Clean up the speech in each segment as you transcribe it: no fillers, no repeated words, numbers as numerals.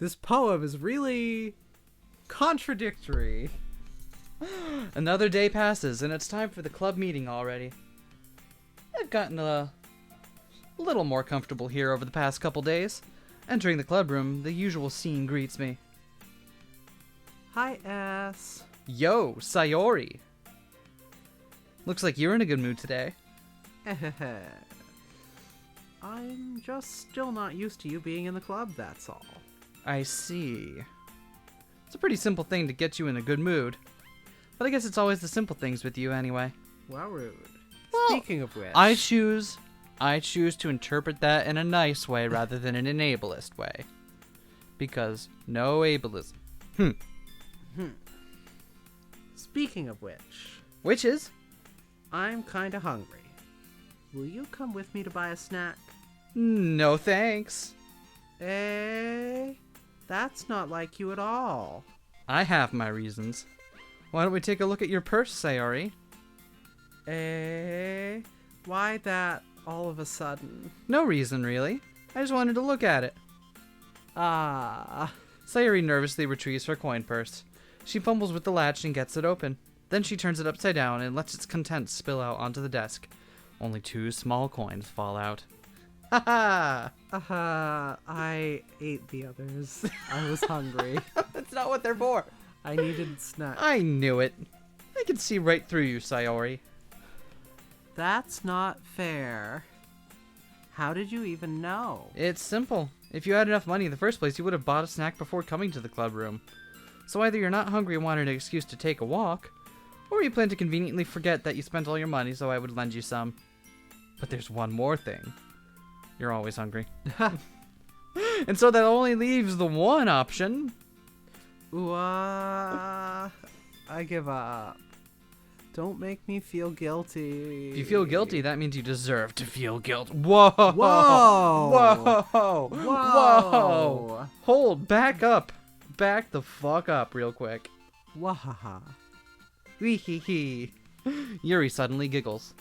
This poem is really contradictory. Another day passes, and it's time for the club meeting already. I've gotten a little more comfortable here over the past couple days. Entering the club room, the usual scene greets me. Hi, S. Yo, Sayori. Looks like you're in a good mood today. I'm just still not used to you being in the club, that's all. I see. It's a pretty simple thing to get you in a good mood. But I guess it's always the simple things with you anyway. Well, rude. Well, Speaking of which... I choose to interpret that in a nice way rather than an ableist way. Because no ableism. Speaking of which... Which is? I'm kinda hungry. Will you come with me to buy a snack? No thanks. That's not like you at all. I have my reasons. Why don't we take a look at your purse, Sayori? Why that all of a sudden? No reason, really. I just wanted to look at it. Sayori nervously retrieves her coin purse. She fumbles with the latch and gets it open. Then she turns it upside down and lets its contents spill out onto the desk. Only 2 small coins fall out. Ha ha! I ate the others. I was hungry. That's not what they're for. I needed snack. I knew it. I can see right through you, Sayori. That's not fair. How did you even know? It's simple. If you had enough money in the first place, you would have bought a snack before coming to the club room. So either you're not hungry and wanted an excuse to take a walk, or you plan to conveniently forget that you spent all your money so I would lend you some. But there's one more thing. You're always hungry. And so that only leaves the one option. Ooh, I give up. Don't make me feel guilty. If you feel guilty, that means you deserve to feel guilt. Whoa! Whoa! Whoa! Whoa! Hold, back up. Back the fuck up real quick. Wahaha. Wee hee hee. Yuri suddenly giggles.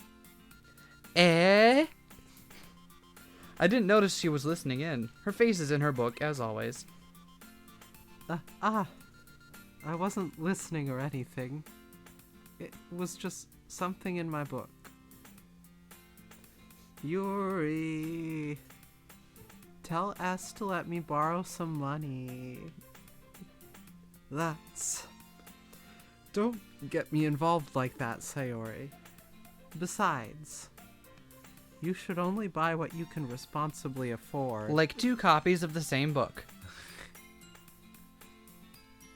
I didn't notice she was listening in. Her face is in her book, as always. I wasn't listening or anything. It was just something in my book. Yuri, tell S to let me borrow some money. Don't get me involved like that, Sayori. Besides, you should only buy what you can responsibly afford. Like 2 copies of the same book.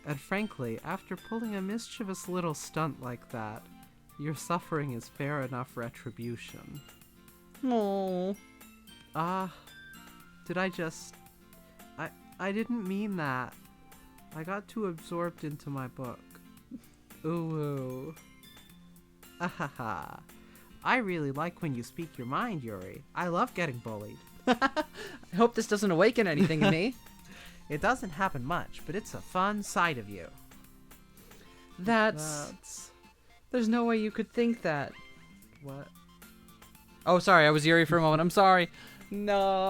And frankly, after pulling a mischievous little stunt like that, your suffering is fair enough retribution. Oh. Did I just... I didn't mean that. I got too absorbed into my book. Ooh. Ahaha. I really like when you speak your mind, Yuri. I love getting bullied. I hope this doesn't awaken anything in me. It doesn't happen much, but it's a fun side of you. That's... There's no way you could think that. What? Oh, sorry, I was Yuri for a moment. I'm sorry. No.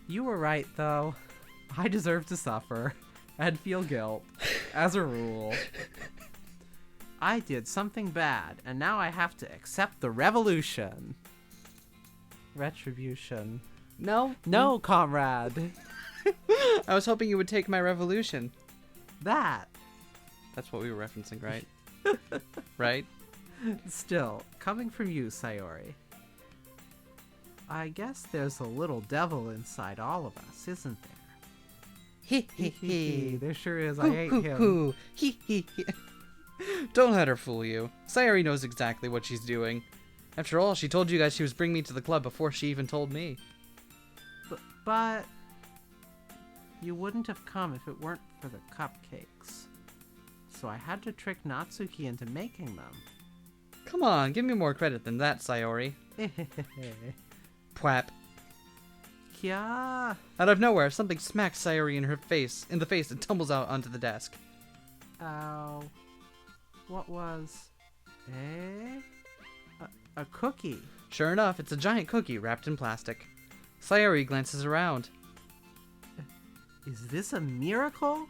You were right, though. I deserve to suffer and feel guilt, as a rule. I did something bad, and now I have to accept the revolution. Retribution. No? No, comrade. I was hoping you would take my revolution. That. That's what we were referencing, right? Right? Still, coming from you, Sayori. I guess there's a little devil inside all of us, isn't there? He he he. There sure is. I hate him. Hoo. He he he. Don't let her fool you. Sayori knows exactly what she's doing. After all, she told you guys she was bringing me to the club before she even told me. But you wouldn't have come if it weren't for the cupcakes. So I had to trick Natsuki into making them. Come on, give me more credit than that, Sayori. Pwap. Kya. Out of nowhere, something smacks Sayori in the face and tumbles out onto the desk. Ow. What was... A cookie. Sure enough, it's a giant cookie wrapped in plastic. Sayori glances around. Is this a miracle?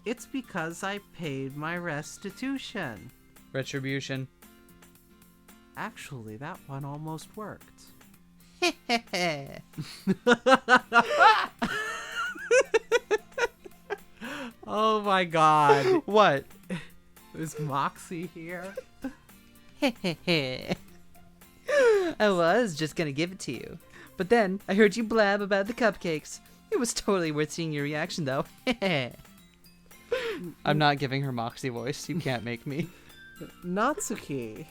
It's because I paid my restitution. Retribution. Actually, that one almost worked. Oh my god. What? Is Moxie here? I was just gonna give it to you. But then I heard you blab about the cupcakes. It was totally worth seeing your reaction, though. I'm not giving her Moxie voice. You can't make me. Natsuki.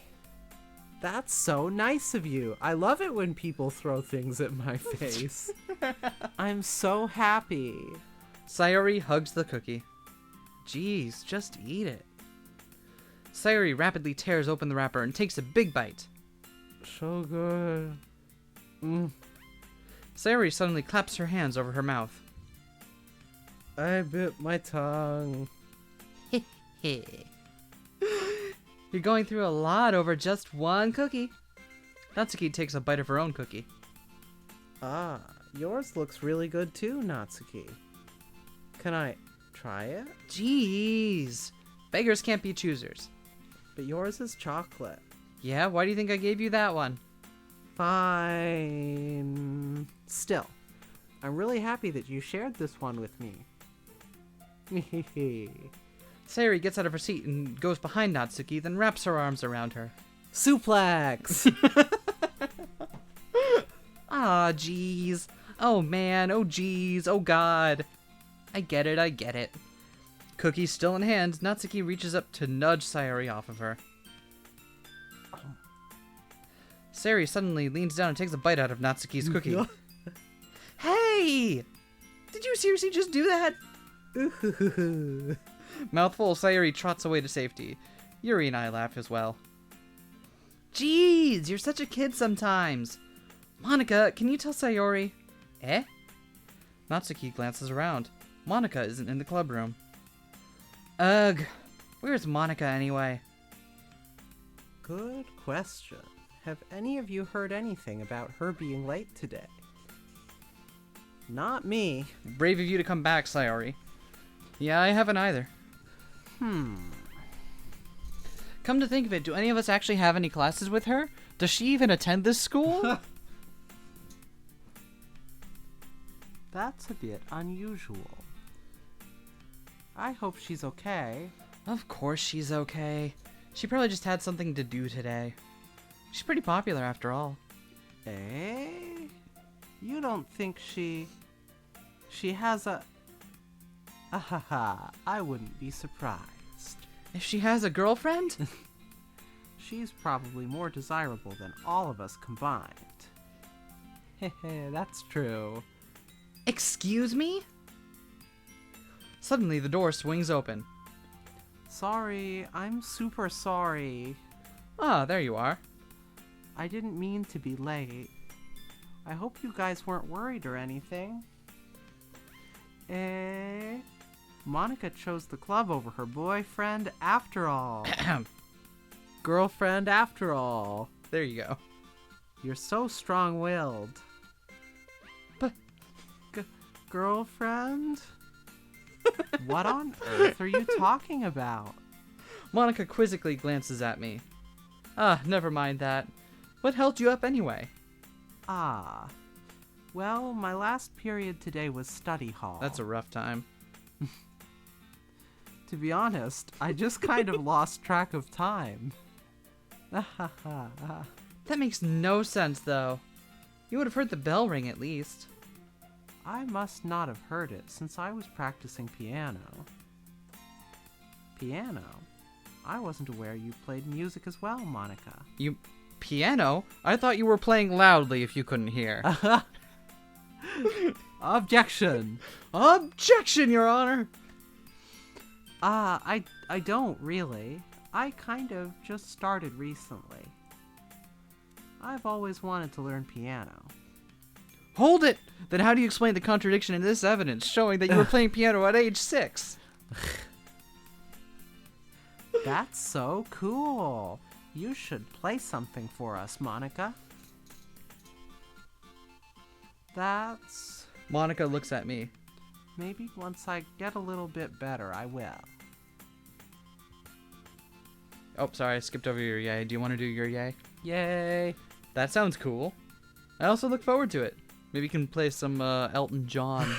That's so nice of you. I love it when people throw things at my face. I'm so happy. Sayori hugs the cookie. Jeez, just eat it. Sayori rapidly tears open the wrapper and takes a big bite. So good. Sayori suddenly claps her hands over her mouth. I bit my tongue. You're going through a lot over just one cookie. Natsuki takes a bite of her own cookie. Ah, yours looks really good too, Natsuki. Can I try it? Jeez. Beggars can't be choosers. But yours is chocolate. Yeah, why do you think I gave you that one? Fine. Still, I'm really happy that you shared this one with me. Sayori gets out of her seat and goes behind Natsuki, then wraps her arms around her. Suplex! Ah, jeez. Oh man, oh jeez, oh god. I get it. Cookie still in hand, Natsuki reaches up to nudge Sayori off of her. Sayori suddenly leans down and takes a bite out of Natsuki's cookie. Hey! Did you seriously just do that? Mouthful, Sayori trots away to safety. Yuri and I laugh as well. Jeez, you're such a kid sometimes. Monica, can you tell Sayori? Eh? Natsuki glances around. Monica isn't in the club room. Ugh, where's Monica anyway? Good question. Have any of you heard anything about her being late today? Not me. Brave of you to come back, Sayori. Yeah, I haven't either. Come to think of it, do any of us actually have any classes with her? Does she even attend this school? That's a bit unusual. I hope she's okay. Of course she's okay. She probably just had something to do today. She's pretty popular after all. Eh? You don't think she has a... Ahaha, I wouldn't be surprised. If she has a girlfriend? She's probably more desirable than all of us combined. Hehe, that's true. Excuse me? Suddenly the door swings open. Sorry, I'm super sorry. Ah, there you are. I didn't mean to be late. I hope you guys weren't worried or anything. Eh? Monica chose the club over her boyfriend after all. Girlfriend after all. There you go. You're so strong-willed. But... Girlfriend? What on earth are you talking about? Monica quizzically glances at me. Ah, never mind that. What held you up anyway? Ah. Well, my last period today was study hall. That's a rough time. To be honest, I just kind of lost track of time. That makes no sense, though. You would have heard the bell ring at least. I must not have heard it since I was practicing piano. Piano? I wasn't aware you played music as well, Monica. You... piano? I thought you were playing loudly if you couldn't hear. Objection! Objection, Your Honor! I don't really. I kind of just started recently. I've always wanted to learn piano. Hold it! Then how do you explain the contradiction in this evidence showing that you were playing piano at age 6? That's so cool. You should play something for us, Monica. That's... Monica looks at me. Maybe once I get a little bit better, I will. Oh, sorry, I skipped over your yay. Do you want to do your yay? Yay! That sounds cool. I also look forward to it. Maybe you can play some Elton John.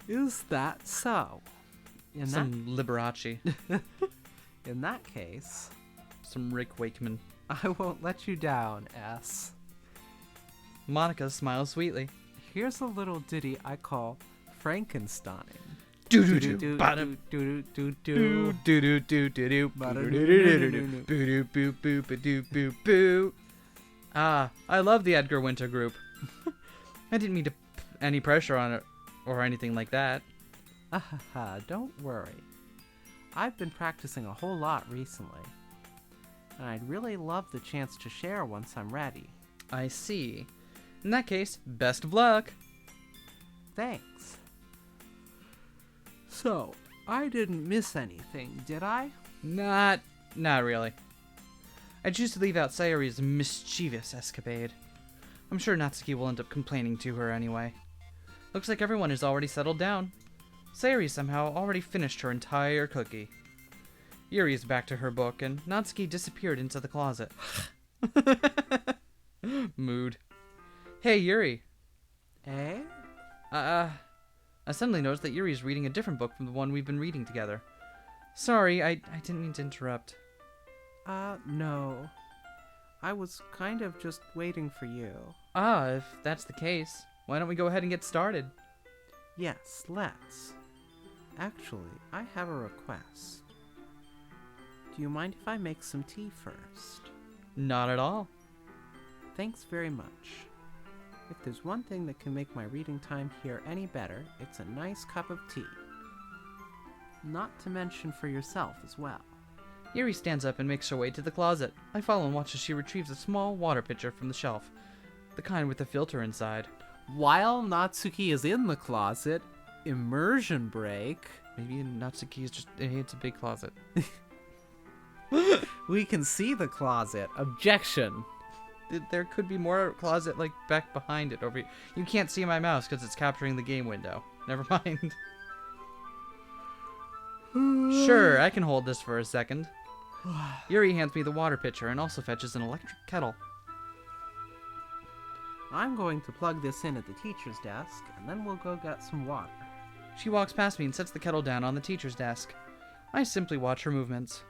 Is that so? Some Liberace. In that case, Some Rick Wakeman. I won't let you down, S. Monica smiles sweetly. Here's a little ditty I call Frankenstein. Do-do-do. Ah, I love the Edgar Winter group. I didn't mean to any pressure on it or anything like that. Don't worry. I've been practicing a whole lot recently, and I'd really love the chance to share once I'm ready. I see. In that case, best of luck. Thanks. So, I didn't miss anything, did I? Not really. I choose to leave out Sayori's mischievous escapade. I'm sure Natsuki will end up complaining to her anyway. Looks like everyone is already settled down. Sayori somehow already finished her entire cookie. Yuri is back to her book, and Natsuki disappeared into the closet. Mood. Hey, Yuri. Eh? I suddenly noticed that Yuri is reading a different book from the one we've been reading together. Sorry, I didn't mean to interrupt. No. I was kind of just waiting for you. If that's the case, why don't we go ahead and get started? Yes, let's. Actually, I have a request. Do you mind if I make some tea first? Not at all. Thanks very much. If there's one thing that can make my reading time here any better, it's a nice cup of tea. Not to mention for yourself as well. Yuri stands up and makes her way to the closet. I follow and watch as she retrieves a small water pitcher from the shelf, the kind with the filter inside. While Natsuki is in the closet, immersion break. Maybe Natsuki is just it's a big closet. We can see the closet. Objection. There could be more closet like back behind it over here. You can't see my mouse because it's capturing the game window. Never mind. Sure, I can hold this for a second. Yuri hands me the water pitcher and also fetches an electric kettle. I'm going to plug this in at the teacher's desk, and then we'll go get some water. She walks past me and sets the kettle down on the teacher's desk. I simply watch her movements.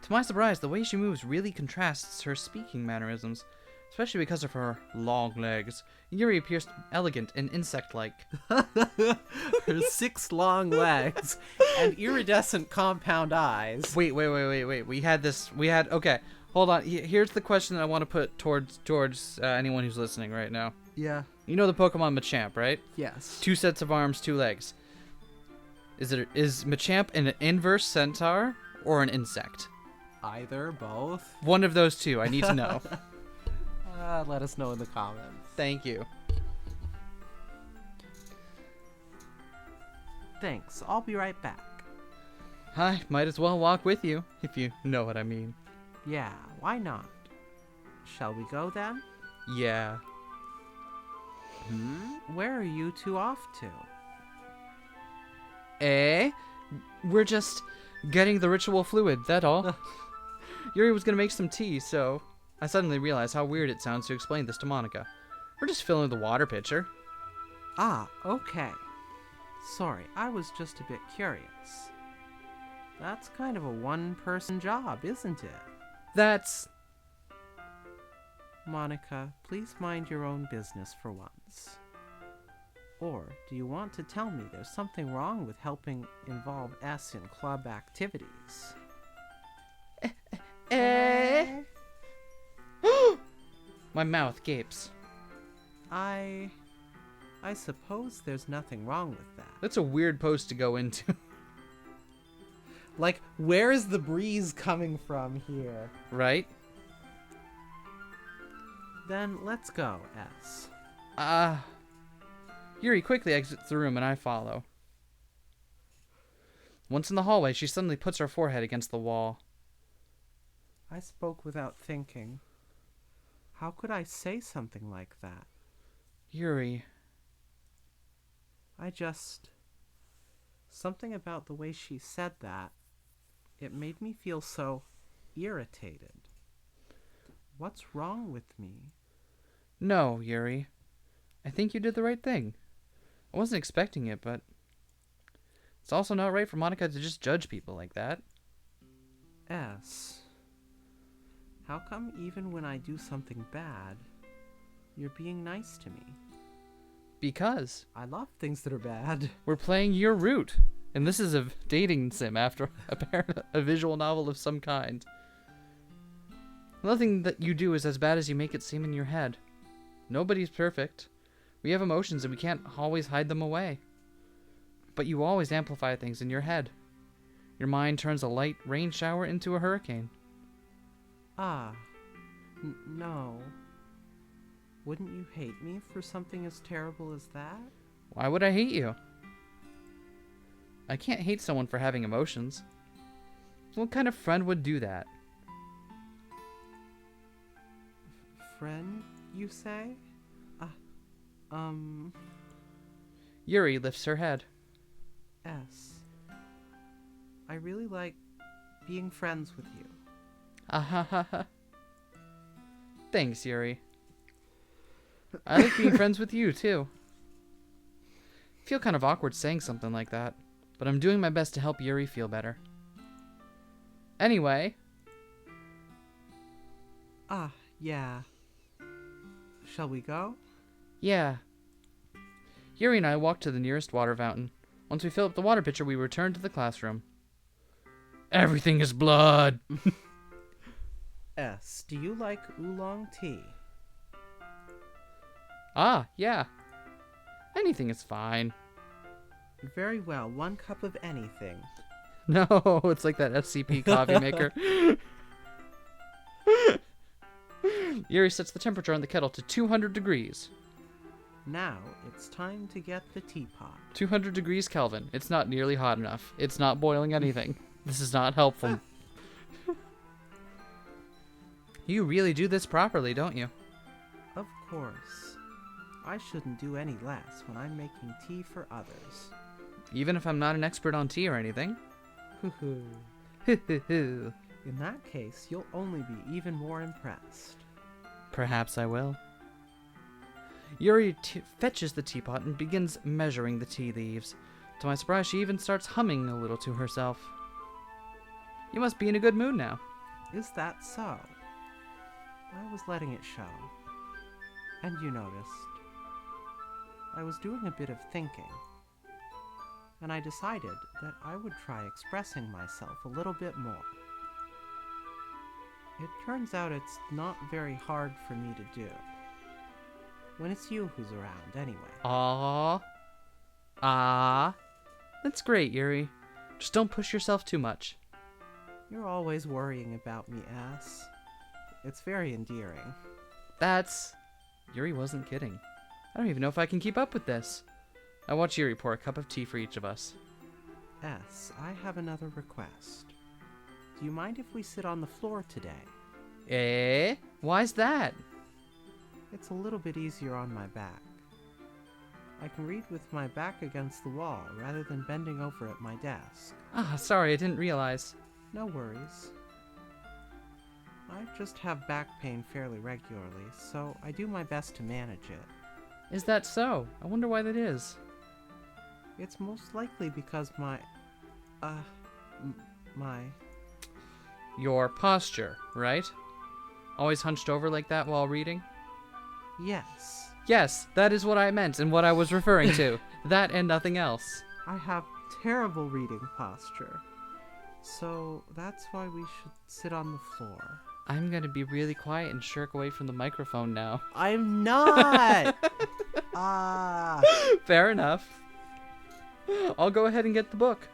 To my surprise, the way she moves really contrasts her speaking mannerisms, especially because of her long legs. Yuri appears elegant and insect-like. Her 6 long legs and iridescent compound eyes. Wait. Okay, hold on. Here's the question that I want to put towards anyone who's listening right now. Yeah. You know the Pokemon Machamp, right? Yes. 2 sets of arms, 2 legs. Is Machamp an inverse centaur or an insect? Either, both. One of those two. I need to know. Let us know in the comments. Thank you. Thanks. I'll be right back. I might as well walk with you, if you know what I mean. Yeah, why not? Shall we go then? Yeah. Where are you two off to? We're just getting the ritual fluid, that all. Yuri was gonna make some tea, so I suddenly realized how weird it sounds to explain this to Monica. We're just filling the water pitcher. Ah, okay. Sorry, I was just a bit curious. That's kind of a one-person job, isn't it? That's... Monica, please mind your own business for once. Or do you want to tell me there's something wrong with helping involve S in club activities? My mouth gapes. I suppose there's nothing wrong with that. That's a weird post to go into. Like, where's the breeze coming from here? Right? Then let's go, S. Yuri quickly exits the room and I follow. Once in the hallway, she suddenly puts her forehead against the wall. I spoke without thinking. How could I say something like that? Yuri, Something about the way she said that, it made me feel so irritated. What's wrong with me? No, Yuri. I think you did the right thing. I wasn't expecting it, but it's also not right for Monica to just judge people like that. S. How come even when I do something bad, you're being nice to me? Because I love things that are bad. we're playing your route, and this is a dating sim after a visual novel of some kind. Nothing that you do is as bad as you make it seem in your head. Nobody's perfect. We have emotions and we can't always hide them away. But you always amplify things in your head. Your mind turns a light rain shower into a hurricane. No. Wouldn't you hate me for something as terrible as that? Why would I hate you? I can't hate someone for having emotions. What kind of friend would do that? Friend, you say? Yuri lifts her head. S. I really like being friends with you. Thanks, Yuri. I like being friends with you, too. I feel kind of awkward saying something like that, but I'm doing my best to help Yuri feel better. Anyway. Yeah. Shall we go? Yeah. Yuri and I walked to the nearest water fountain. Once we fill up the water pitcher, we return to the classroom. Everything is blood! S. Do you like oolong tea? Yeah. Anything is fine. Very well. 1 cup of anything. No, it's like that SCP coffee maker. Yuri sets the temperature on the kettle to 200 degrees. Now it's time to get the teapot. 200 degrees Kelvin. It's not nearly hot enough. It's not boiling anything. This is not helpful. You really do this properly, don't you? Of course. I shouldn't do any less when I'm making tea for others. Even if I'm not an expert on tea or anything. In that case, you'll only be even more impressed. Perhaps I will. Yuri fetches the teapot and begins measuring the tea leaves. To my surprise, she even starts humming a little to herself. You must be in a good mood now. Is that so? I was letting it show. And you noticed. I was doing a bit of thinking. And I decided that I would try expressing myself a little bit more. It turns out it's not very hard for me to do. When it's you who's around, anyway. That's great, Yuri. Just don't push yourself too much. You're always worrying about me, ass. It's very endearing. Yuri wasn't kidding. I don't even know if I can keep up with this. I watch Yuri pour a cup of tea for each of us. S, I have another request. Do you mind if we sit on the floor today? Why's that? It's a little bit easier on my back. I can read with my back against the wall rather than bending over at my desk. Sorry, I didn't realize. No worries. I just have back pain fairly regularly, so I do my best to manage it. Is that so? I wonder why that is. It's most likely because Your posture, right? Always hunched over like that while reading? Yes. Yes, that is what I meant and what I was referring to. That and nothing else. I have terrible reading posture. So that's why we should sit on the floor. I'm gonna be really quiet and shirk away from the microphone now. I'm not! Fair enough. I'll go ahead and get the book.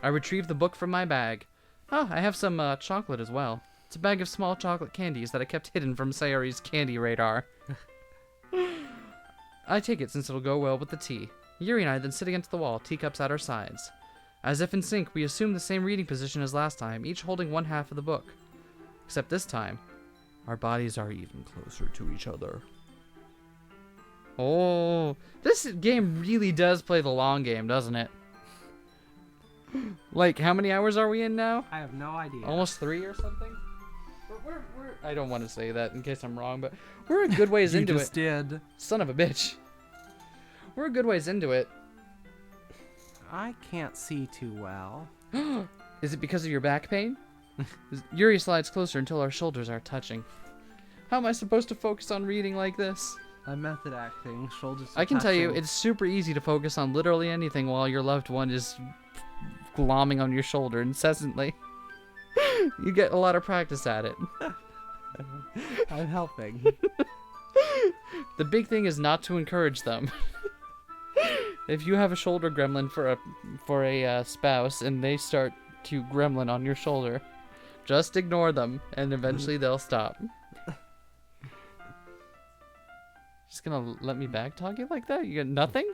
I retrieve the book from my bag. I have some chocolate as well. It's a bag of small chocolate candies that I kept hidden from Sayori's candy radar. I take it since it'll go well with the tea. Yuri and I then sit against the wall, teacups at our sides. As if in sync, we assume the same reading position as last time, each holding one half of the book. Except this time, our bodies are even closer to each other. Oh, this game really does play the long game, doesn't it? Like, how many hours are we in now? I have no idea. Almost 3 or something? I don't want to say that in case I'm wrong, but we're a good ways into You it. just did. Son of a bitch. We're a good ways into it. I can't see too well. Is it because of your back pain? Yuri slides closer until our shoulders are touching. How am I supposed to focus on reading like this? I'm method acting, shoulders I can tell you, touching. it's super easy to focus on literally anything while your loved one is glomming on your shoulder incessantly. You get a lot of practice at it. I'm helping. The big thing is not to encourage them. If you have a shoulder gremlin for a spouse and they start to gremlin on your shoulder, just ignore them and eventually they'll stop. Just gonna let me back talk you like that? You got nothing?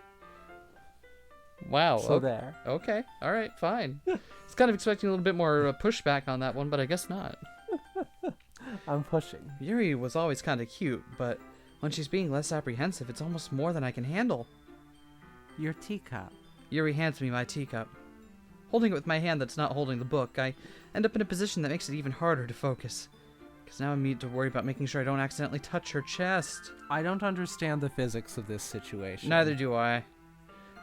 Wow. So there. Okay. All right. Fine. I was kind of expecting a little bit more pushback on that one, but I guess not. I'm pushing. Yuri was always kind of cute, but when she's being less apprehensive, it's almost more than I can handle. Your teacup. Yuri hands me my teacup. Holding it with my hand that's not holding the book, I end up in a position that makes it even harder to focus. Because now I need to worry about making sure I don't accidentally touch her chest. I don't understand the physics of this situation. Neither do I.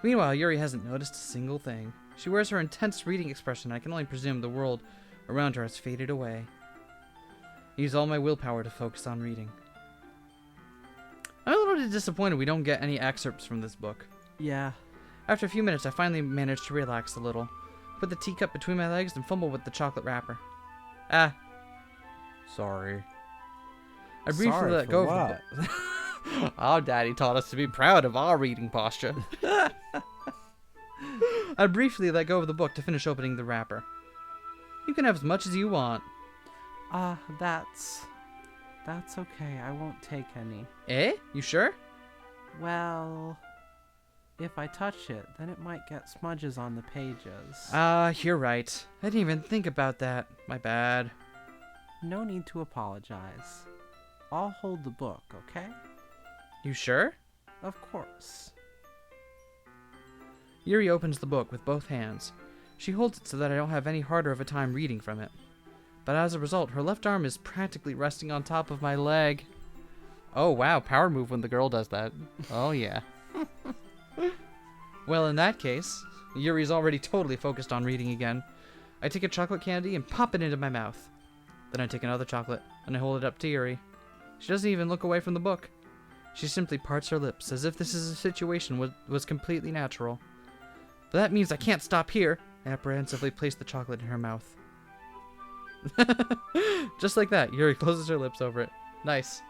Meanwhile, Yuri hasn't noticed a single thing. She wears her intense reading expression. I can only presume the world around her has faded away. I use all my willpower to focus on reading. I'm a little disappointed we don't get any excerpts from this book. Yeah. After a few minutes, I finally managed to relax a little. Put the teacup between my legs and fumble with the chocolate wrapper. Ah. Sorry. I briefly Sorry let for go what? of the book. Our daddy taught us to be proud of our reading posture. I briefly let go of the book to finish opening the wrapper. You can have as much as you want. That's okay. I won't take any. Eh? You sure? Well, if I touch it, then it might get smudges on the pages. You're right. I didn't even think about that. My bad. No need to apologize. I'll hold the book, okay? You sure? Of course. Yuri opens the book with both hands. She holds it so that I don't have any harder of a time reading from it. But as a result, her left arm is practically resting on top of my leg. Oh wow, power move when the girl does that. Oh yeah. Well, in that case, Yuri's already totally focused on reading again. I take a chocolate candy and pop it into my mouth. Then I take another chocolate and I hold it up to Yuri. She doesn't even look away from the book. She simply parts her lips as if this is a situation was completely natural. But that means I can't stop here. I apprehensively place the chocolate in her mouth. Just like that, Yuri closes her lips over it. Nice.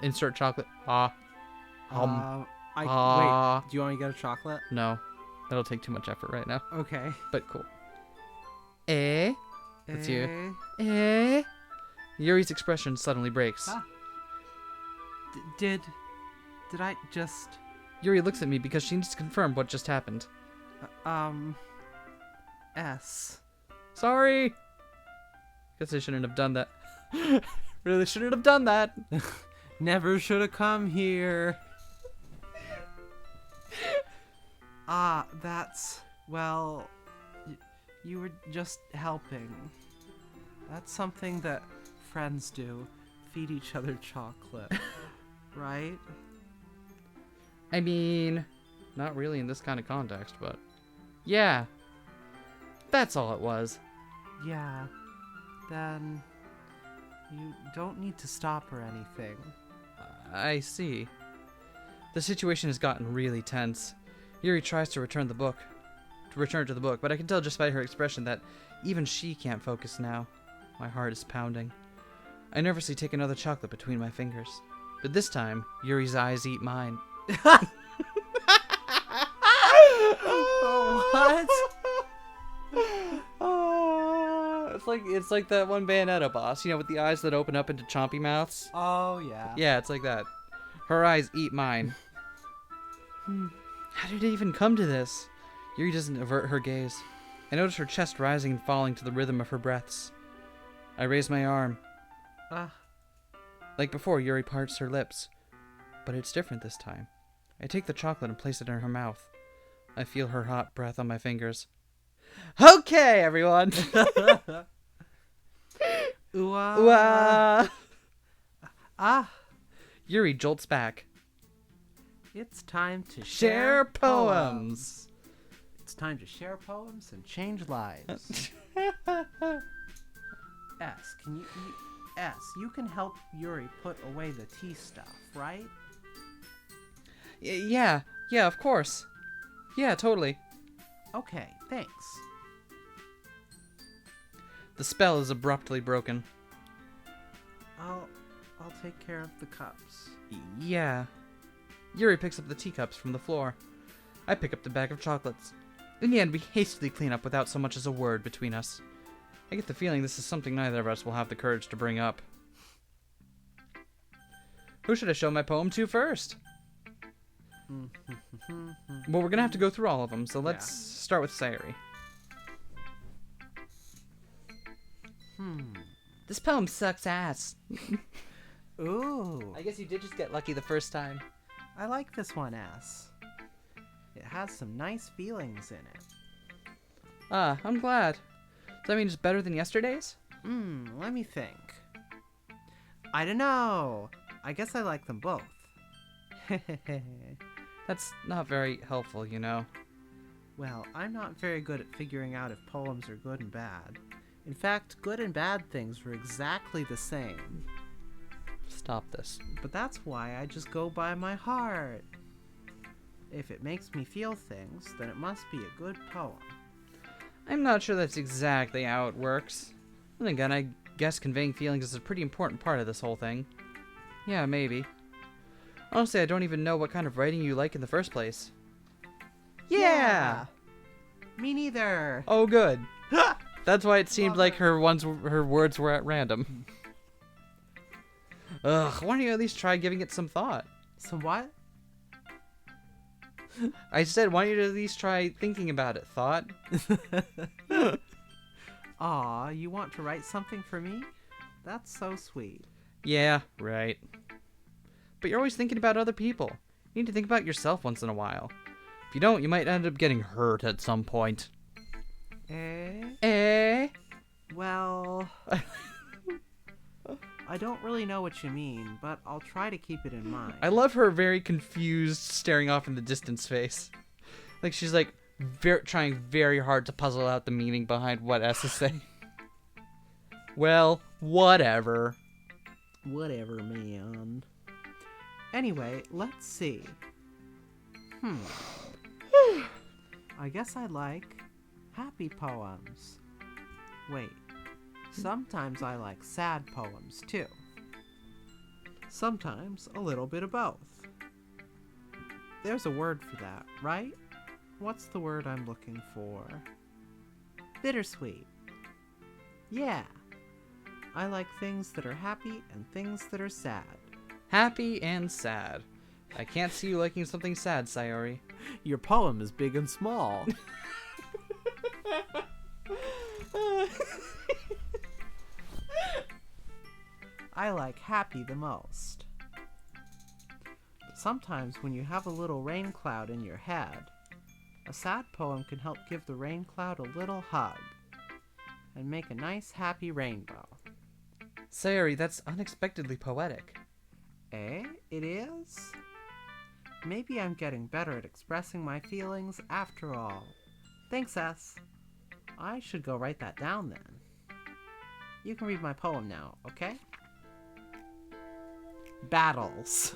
Insert chocolate. Wait, do you want to get a chocolate? No. That'll take too much effort right now. Okay. But cool. Eh? That's you. Eh? Yuri's expression suddenly breaks. Ah. Did I just... Yuri looks at me because she needs to confirm what just happened. S. Sorry! Guess I shouldn't have done that. Really shouldn't have done that. Never should have come here. That's... Well... You were just helping. That's something that friends do. Feed each other chocolate. Right? I mean, not really in this kind of context, but... Yeah. That's all it was. Yeah. Then... You don't need to stop or anything. I see. The situation has gotten really tense. Yuri tries to return to the book, but I can tell just by her expression that even she can't focus now. My heart is pounding. I nervously take another chocolate between my fingers. But this time, Yuri's eyes eat mine. What? It's like that one Bayonetta boss, with the eyes that open up into chompy mouths. Oh, yeah. Yeah, it's like that. Her eyes eat mine. How did it even come to this? Yuri doesn't avert her gaze. I notice her chest rising and falling to the rhythm of her breaths. I raise my arm. Like before, Yuri parts her lips. But it's different this time. I take the chocolate and place it in her mouth. I feel her hot breath on my fingers. Okay, everyone. Ooh-ah. Ooh-ah. Ah, Yuri jolts back. it's time to Share poems. It's time to share poems and change lives. S, you can help Yuri put away the tea stuff, right? Yeah, of course. Yeah, totally. Okay, thanks. The spell is abruptly broken. I'll take care of the cups. Yeah. Yuri picks up the teacups from the floor. I pick up the bag of chocolates. In the end, we hastily clean up without so much as a word between us. I get the feeling this is something neither of us will have the courage to bring up. Who should I show my poem to first? Well, we're gonna have to go through all of them, so let's start with Sayuri. This poem sucks ass. Ooh, I guess you did just get lucky the first time. I like this one, S. It has some nice feelings in it. Ah, I'm glad. Does that mean it's better than yesterday's? Let me think. I don't know. I guess I like them both. That's not very helpful, you know. Well, I'm not very good at figuring out if poems are good and bad. In fact, good and bad things are exactly the same. Stop this. But that's why I just go by my heart. If it makes me feel things, then it must be a good poem. I'm not sure that's exactly how it works. Then again, I guess conveying feelings is a pretty important part of this whole thing. Yeah, maybe. Honestly, I don't even know what kind of writing you like in the first place. Yeah! Me neither. Oh, good. That's why it seemed like her words were at random. Ugh, why don't you at least try giving it some thought? Some what? I said, why don't you at least try thinking about it, thought? Aw, you want to write something for me? That's so sweet. Yeah, right. But you're always thinking about other people. You need to think about yourself once in a while. If you don't, you might end up getting hurt at some point. Eh? Well, I don't really know what you mean, but I'll try to keep it in mind. I love her very confused, staring off in the distance face. Like she's like trying very hard to puzzle out the meaning behind what S is saying. Well, whatever. Whatever, man. Anyway, let's see. I guess I like happy poems. Wait, sometimes I like sad poems too. Sometimes a little bit of both. There's a word for that, right? What's the word I'm looking for? Bittersweet. Yeah. I like things that are happy and things that are sad. Happy and sad. I can't see you liking something sad, Sayori. Your poem is big and small. I like happy the most. Sometimes when you have a little rain cloud in your head, a sad poem can help give the rain cloud a little hug and make a nice happy rainbow. Sayori, that's unexpectedly poetic. Eh? It is? Maybe I'm getting better at expressing my feelings after all. Thanks, S. I should go write that down then. You can read my poem now, okay? Battles.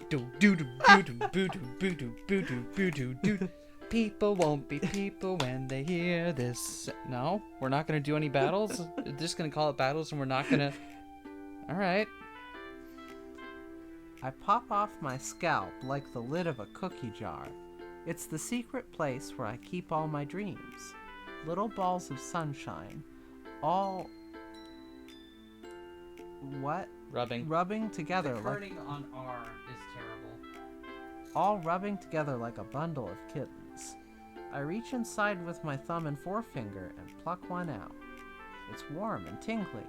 People won't be people when they hear this. No, we're not gonna do any battles. We're just gonna call it battles, and we're not gonna. All right. I pop off my scalp like the lid of a cookie jar. It's the secret place where I keep all my dreams. Little balls of sunshine, all... What? Rubbing together The like... turning on R is terrible. All rubbing together like a bundle of kittens. I reach inside with my thumb and forefinger and pluck one out. It's warm and tingly.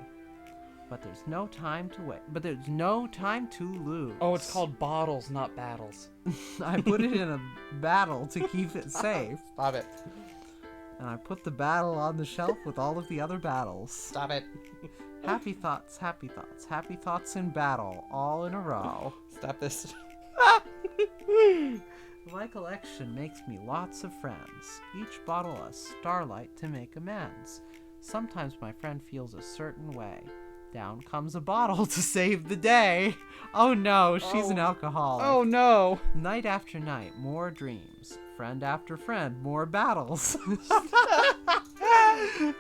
But there's no time to wait. But there's no time to lose. Oh, it's called bottles, not battles. I put it in a battle to keep it safe. Stop it. And I put the battle on the shelf with all of the other battles. Stop it. Happy thoughts, happy thoughts, happy thoughts in battle, all in a row. Stop this. My collection makes me lots of friends, each bottle a starlight to make amends. Sometimes my friend feels a certain way. Down comes a bottle to save the day. Oh no, she's an alcoholic. Oh no. Night after night, more dreams. Friend after friend, more battles.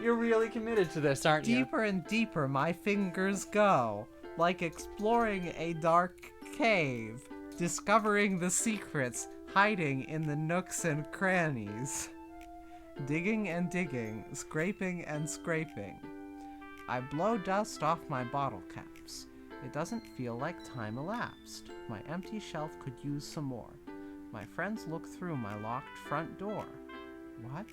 You're really committed to this, aren't you? Deeper and deeper my fingers go, like exploring a dark cave, discovering the secrets hiding in the nooks and crannies. Digging and digging, scraping and scraping. I blow dust off my bottle caps. It doesn't feel like time elapsed. My empty shelf could use some more. My friends look through my locked front door. What?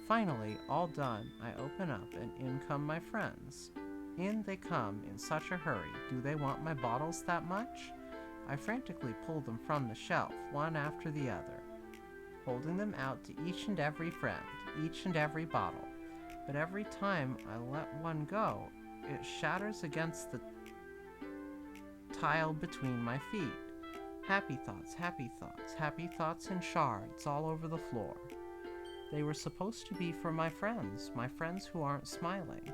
Finally, all done, I open up and in come my friends. In they come in such a hurry. Do they want my bottles that much? I frantically pull them from the shelf, one after the other, holding them out to each and every friend, each and every bottle. But every time I let one go, it shatters against the tile between my feet. Happy thoughts, happy thoughts, happy thoughts in shards all over the floor. They were supposed to be for my friends who aren't smiling.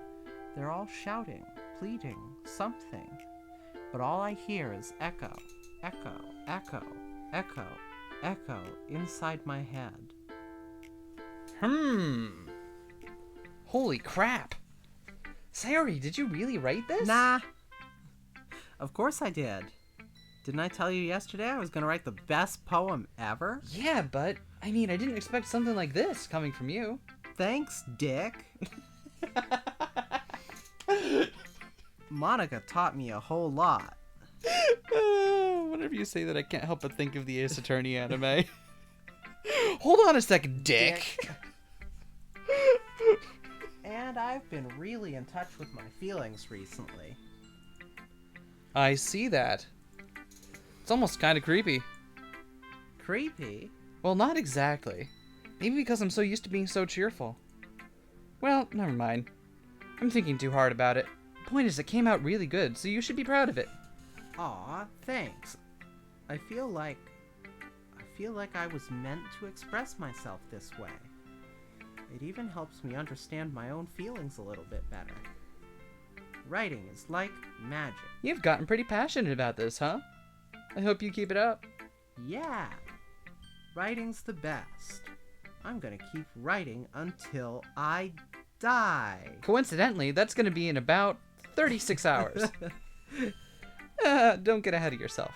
They're all shouting, pleading, something. But all I hear is echo, echo, echo, echo, echo inside my head. Holy crap. Sayori, did you really write this? Nah. Of course I did. Didn't I tell you yesterday I was going to write the best poem ever? Yeah, but, I didn't expect something like this coming from you. Thanks, Dick. Monica taught me a whole lot. Whenever you say that, I can't help but think of the Ace Attorney anime. Hold on a second, Dick. And I've been really in touch with my feelings recently. I see that. It's almost kind of creepy. Creepy? Well, not exactly. Maybe because I'm so used to being so cheerful. Well, never mind. I'm thinking too hard about it. The point is, it came out really good, so you should be proud of it. Aw, thanks. I feel like I was meant to express myself this way. It even helps me understand my own feelings a little bit better. Writing is like magic. You've gotten pretty passionate about this, huh? I hope you keep it up. Yeah. Writing's the best. I'm gonna keep writing until I die. Coincidentally, that's gonna be in about 36 hours. Don't get ahead of yourself.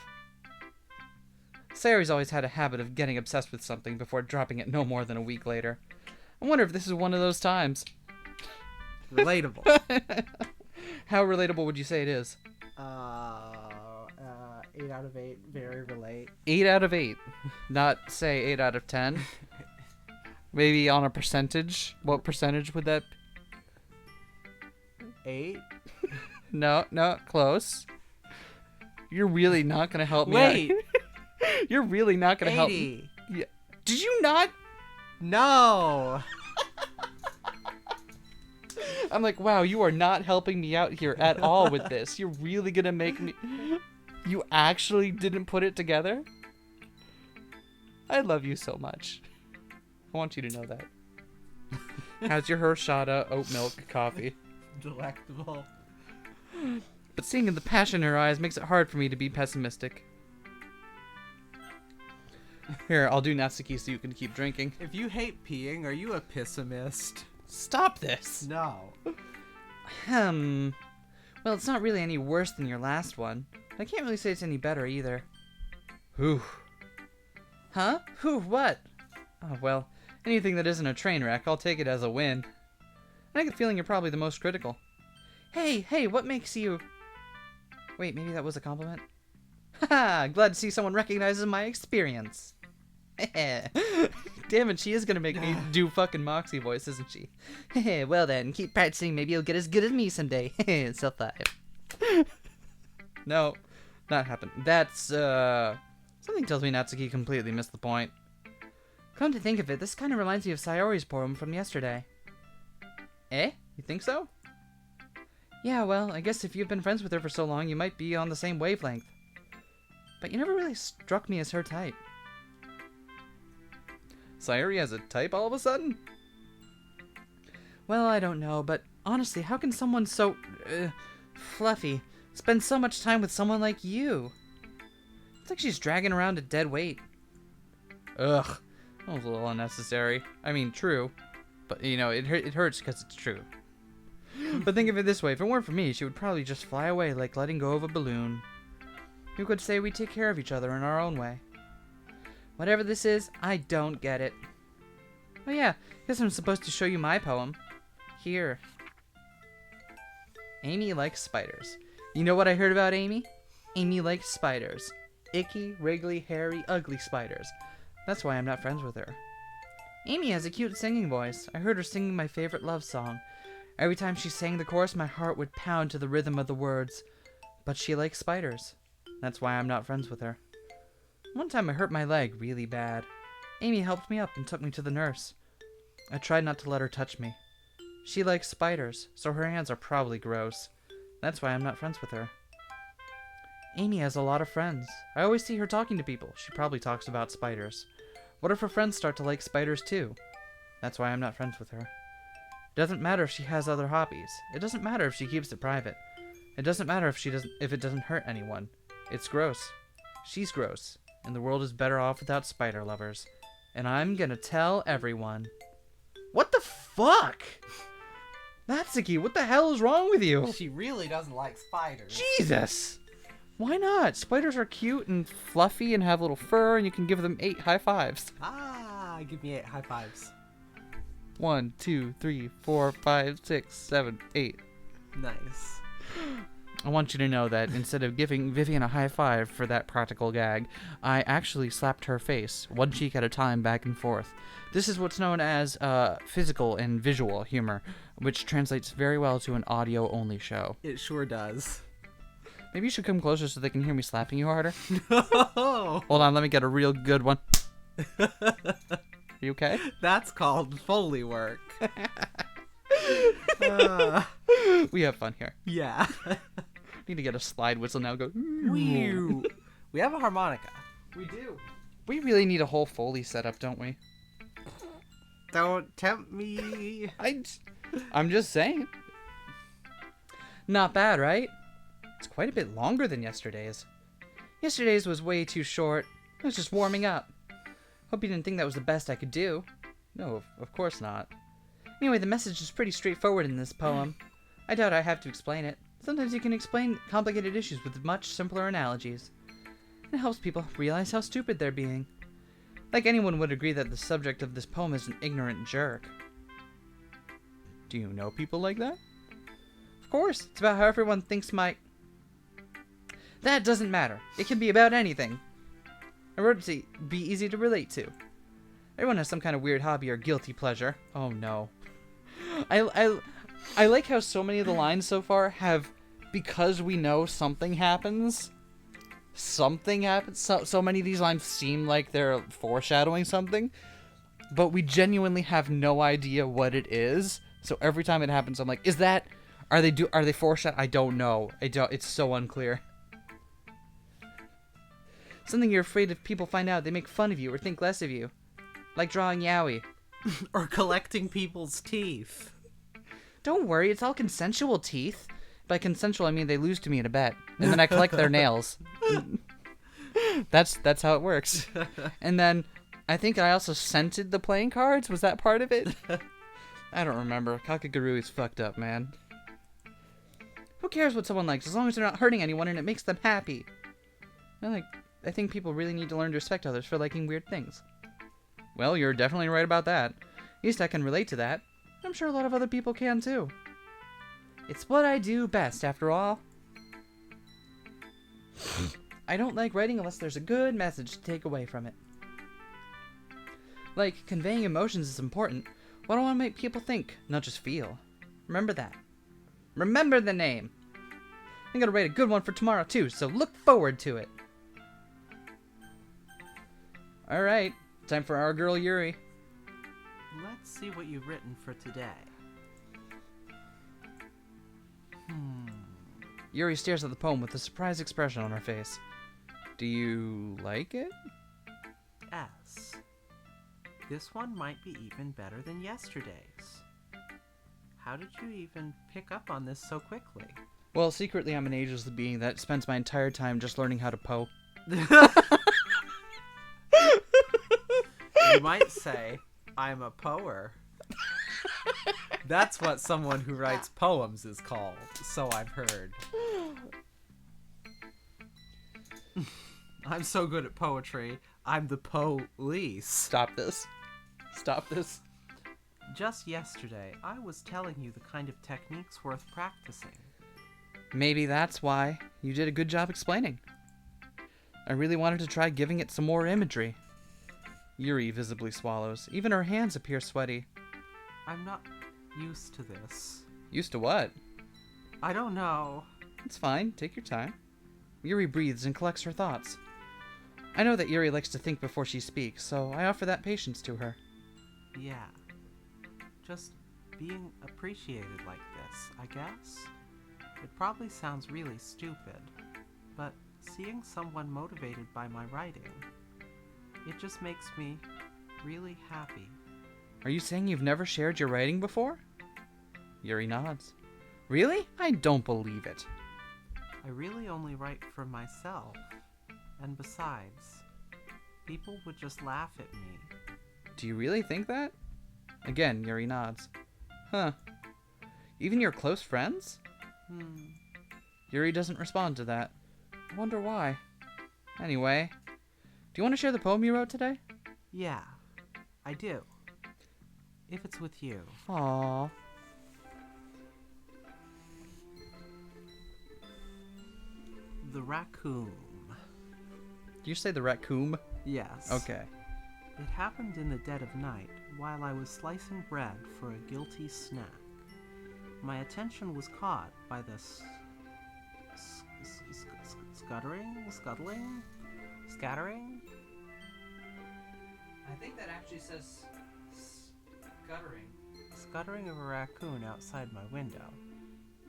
Sayori's always had a habit of getting obsessed with something before dropping it no more than a week later. I wonder if this is one of those times. Relatable. How relatable would you say it is? 8 out of 8, very relate. 8 out of 8. Not, say, 8 out of 10. Maybe on a percentage. What percentage would that be? 8? No, Close. You're really not going to help me Wait. out. You're really not going to help me. Yeah. Did you not? No. I'm like, wow, you are not helping me out here at all with this. You're really going to make me... You actually didn't put it together? I love you so much. I want you to know that. How's your horchata oat milk coffee? Delectable. But seeing the passion in her eyes makes it hard for me to be pessimistic. Here, I'll do Natsuki so you can keep drinking. If you hate peeing, are you a pessimist? Stop this! No. Well, it's not really any worse than your last one. I can't really say it's any better either. Whew. Huh? Whew, what? Oh, well, anything that isn't a train wreck, I'll take it as a win. I get the feeling you're probably the most critical. Hey, what makes you... Wait, maybe that was a compliment? Haha, glad to see someone recognizes my experience. Damn it, she is gonna make me do fucking Moxie voice, isn't she? Well then, keep practicing. Maybe you'll get as good as me someday. Self-5. No, not happen. That's, something tells me Natsuki completely missed the point. Come to think of it, this kind of reminds me of Sayori's poem from yesterday. Eh? You think so? Yeah, well, I guess if you've been friends with her for so long, you might be on the same wavelength. But you never really struck me as her type. Sayori has a type all of a sudden? Well, I don't know, but honestly, how can someone so, fluffy spend so much time with someone like you? It's like she's dragging around a dead weight. Ugh, that was a little unnecessary. I mean, true, but, you know, it hurts because it's true. But think of it this way, if it weren't for me, she would probably just fly away like letting go of a balloon. Who could say we take care of each other in our own way? Whatever this is, I don't get it. Oh yeah, guess I'm supposed to show you my poem. Here. Amy likes spiders. You know what I heard about Amy? Amy likes spiders. Icky, wriggly, hairy, ugly spiders. That's why I'm not friends with her. Amy has a cute singing voice. I heard her singing my favorite love song. Every time she sang the chorus, my heart would pound to the rhythm of the words. But she likes spiders. That's why I'm not friends with her. One time I hurt my leg really bad. Amy helped me up and took me to the nurse. I tried not to let her touch me. She likes spiders, so her hands are probably gross. That's why I'm not friends with her. Amy has a lot of friends. I always see her talking to people. She probably talks about spiders. What if her friends start to like spiders too? That's why I'm not friends with her. It doesn't matter if she has other hobbies. It doesn't matter if she keeps it private. It doesn't matter if it doesn't hurt anyone. It's gross. She's gross. And the world is better off without spider lovers. And I'm gonna tell everyone. What the fuck? Natsuki, what the hell is wrong with you? She really doesn't like spiders. Jesus! Why not? Spiders are cute and fluffy and have little fur, and you can give them 8 high fives. Ah, give me 8 high fives. 1, 2, 3, 4, 5, 6, 7, 8. Nice. I want you to know that instead of giving Vivian a high five for that practical gag, I actually slapped her face, one cheek at a time, back and forth. This is what's known as physical and visual humor, which translates very well to an audio-only show. It sure does. Maybe you should come closer so they can hear me slapping you harder. No! Hold on, let me get a real good one. You okay? That's called Foley work. We have fun here. Yeah. Need to get a slide whistle now. Go. We have a harmonica. We do. We really need a whole Foley setup, don't we? Don't tempt me. I'm just saying. Not bad, right? It's quite a bit longer than yesterday's. Yesterday's was way too short. I was just warming up. Hope you didn't think that was the best I could do. No, of course not. Anyway, the message is pretty straightforward in this poem. I doubt I have to explain it. Sometimes you can explain complicated issues with much simpler analogies. It helps people realize how stupid they're being. Like anyone would agree that the subject of this poem is an ignorant jerk. Do you know people like that? Of course, it's about how everyone thinks That doesn't matter. It can be about anything. I wrote it to be easy to relate to. Everyone has some kind of weird hobby or guilty pleasure. Oh no. I like how so many of the lines so far have, because we know something happens. Something happens. So many of these lines seem like they're foreshadowing something, but we genuinely have no idea what it is. So every time it happens, I'm like, are they foreshadowing? I don't know. It's so unclear. Something you're afraid if people find out, they make fun of you or think less of you. Like drawing yaoi. Or collecting people's teeth. Don't worry, it's all consensual teeth. By consensual, I mean they lose to me in a bet. And then I collect their nails. That's how it works. And then, I think I also scented the playing cards. Was that part of it? I don't remember. Kakaguru is fucked up, man. Who cares what someone likes, as long as they're not hurting anyone and it makes them happy? I think people really need to learn to respect others for liking weird things. Well, you're definitely right about that. At least I can relate to that. I'm sure a lot of other people can too. It's what I do best, after all. I don't like writing unless there's a good message to take away from it. Like, conveying emotions is important. What I want to make people think, not just feel. Remember that. Remember the name. I'm gonna write a good one for tomorrow too, so look forward to it. Alright, time for our girl Yuri. Let's see what you've written for today. Yuri stares at the poem with a surprised expression on her face. Do you like it? S. This one might be even better than yesterday's. How did you even pick up on this so quickly? Well, secretly I'm an ageless being that spends my entire time just learning how to poe. You might say, I'm a poer. That's what someone who writes poems is called, so I've heard. I'm so good at poetry, I'm the police. Stop this. Stop this. Just yesterday, I was telling you the kind of techniques worth practicing. Maybe that's why you did a good job explaining. I really wanted to try giving it some more imagery. Yuri visibly swallows. Even her hands appear sweaty. I'm not used to this. Used to what? I don't know. It's fine. Take your time. Yuri breathes and collects her thoughts. I know that Yuri likes to think before she speaks, so I offer that patience to her. Yeah. Just being appreciated like this, I guess. It probably sounds really stupid, but seeing someone motivated by my writing, it just makes me really happy. Are you saying you've never shared your writing before? Yuri nods. Really? I don't believe it. I really only write for myself. And besides, people would just laugh at me. Do you really think that? Again, Yuri nods. Huh. Even your close friends? Yuri doesn't respond to that. I wonder why. Anyway, do you want to share the poem you wrote today? Yeah, I do. If it's with you. Aww. The Raccoon. Did you say the raccoon? Yes. Okay. It happened in the dead of night while I was slicing bread for a guilty snack. My attention was caught by the scattering? I think that actually says scuttering. Scuttering of a raccoon outside my window.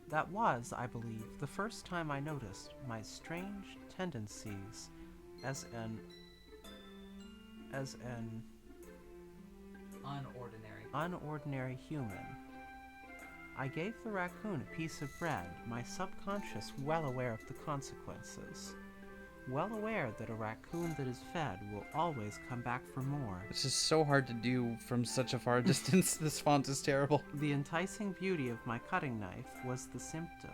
That was, I believe, the first time I noticed my strange tendencies as an unordinary human. I gave the raccoon a piece of bread, my subconscious well aware of the consequences. Well aware that a raccoon that is fed will always come back for more. This is so hard to do from such a far distance. This font is terrible. The enticing beauty of my cutting knife was the symptom.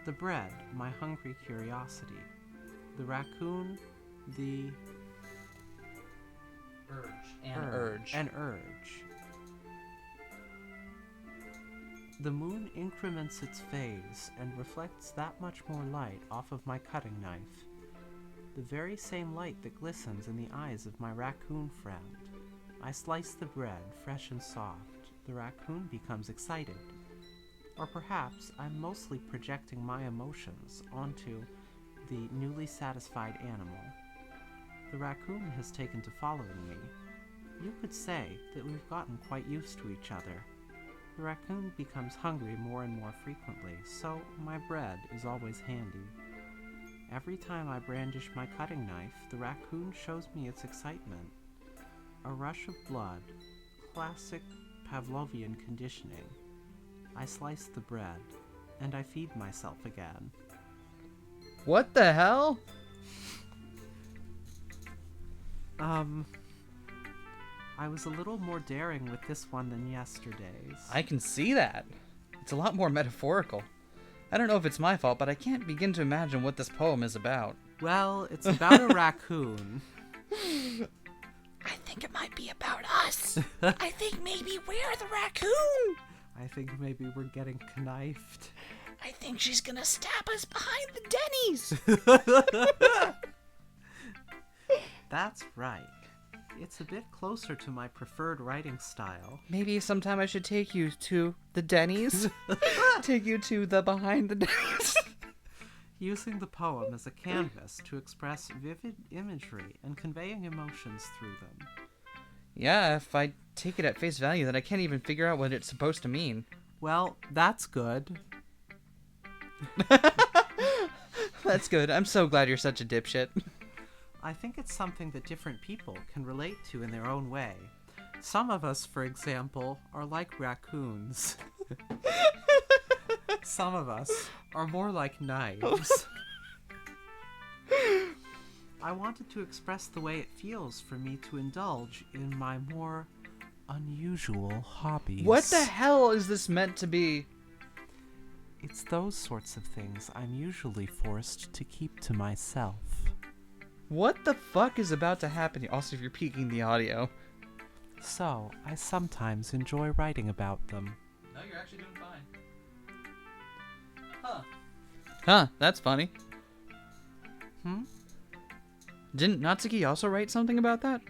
The bread, my hungry curiosity. The raccoon, the urge. An urge. The moon increments its phase and reflects that much more light off of my cutting knife. The very same light that glistens in the eyes of my raccoon friend. I slice the bread, fresh and soft. The raccoon becomes excited. Or perhaps I'm mostly projecting my emotions onto the newly satisfied animal. The raccoon has taken to following me. You could say that we've gotten quite used to each other. The raccoon becomes hungry more and more frequently, so my bread is always handy. Every time I brandish my cutting knife, the raccoon shows me its excitement. A rush of blood, classic Pavlovian conditioning. I slice the bread, and I feed myself again. What the hell? I was a little more daring with this one than yesterday's. I can see that. It's a lot more metaphorical. I don't know if it's my fault, but I can't begin to imagine what this poem is about. Well, it's about a raccoon. I think it might be about us. I think maybe we're the raccoon. I think maybe we're getting knifed. I think she's gonna stab us behind the Denny's. That's right. It's a bit closer to my preferred writing style. Maybe sometime I should take you to the Denny's. Take you to the behind the Denny's. Using the poem as a canvas to express vivid imagery and conveying emotions through them. Yeah, if I take it at face value, then I can't even figure out what it's supposed to mean. Well, that's good. That's good. I'm so glad you're such a dipshit. I think it's something that different people can relate to in their own way. Some of us, for example, are like raccoons. Some of us are more like knives. I wanted to express the way it feels for me to indulge in my more unusual hobbies. What the hell is this meant to be? It's those sorts of things I'm usually forced to keep to myself. What the fuck is about to happen here? Also, if you're peeking the audio. So, I sometimes enjoy writing about them. No, you're actually doing fine. Huh, that's funny. Didn't Natsuki also write something about that?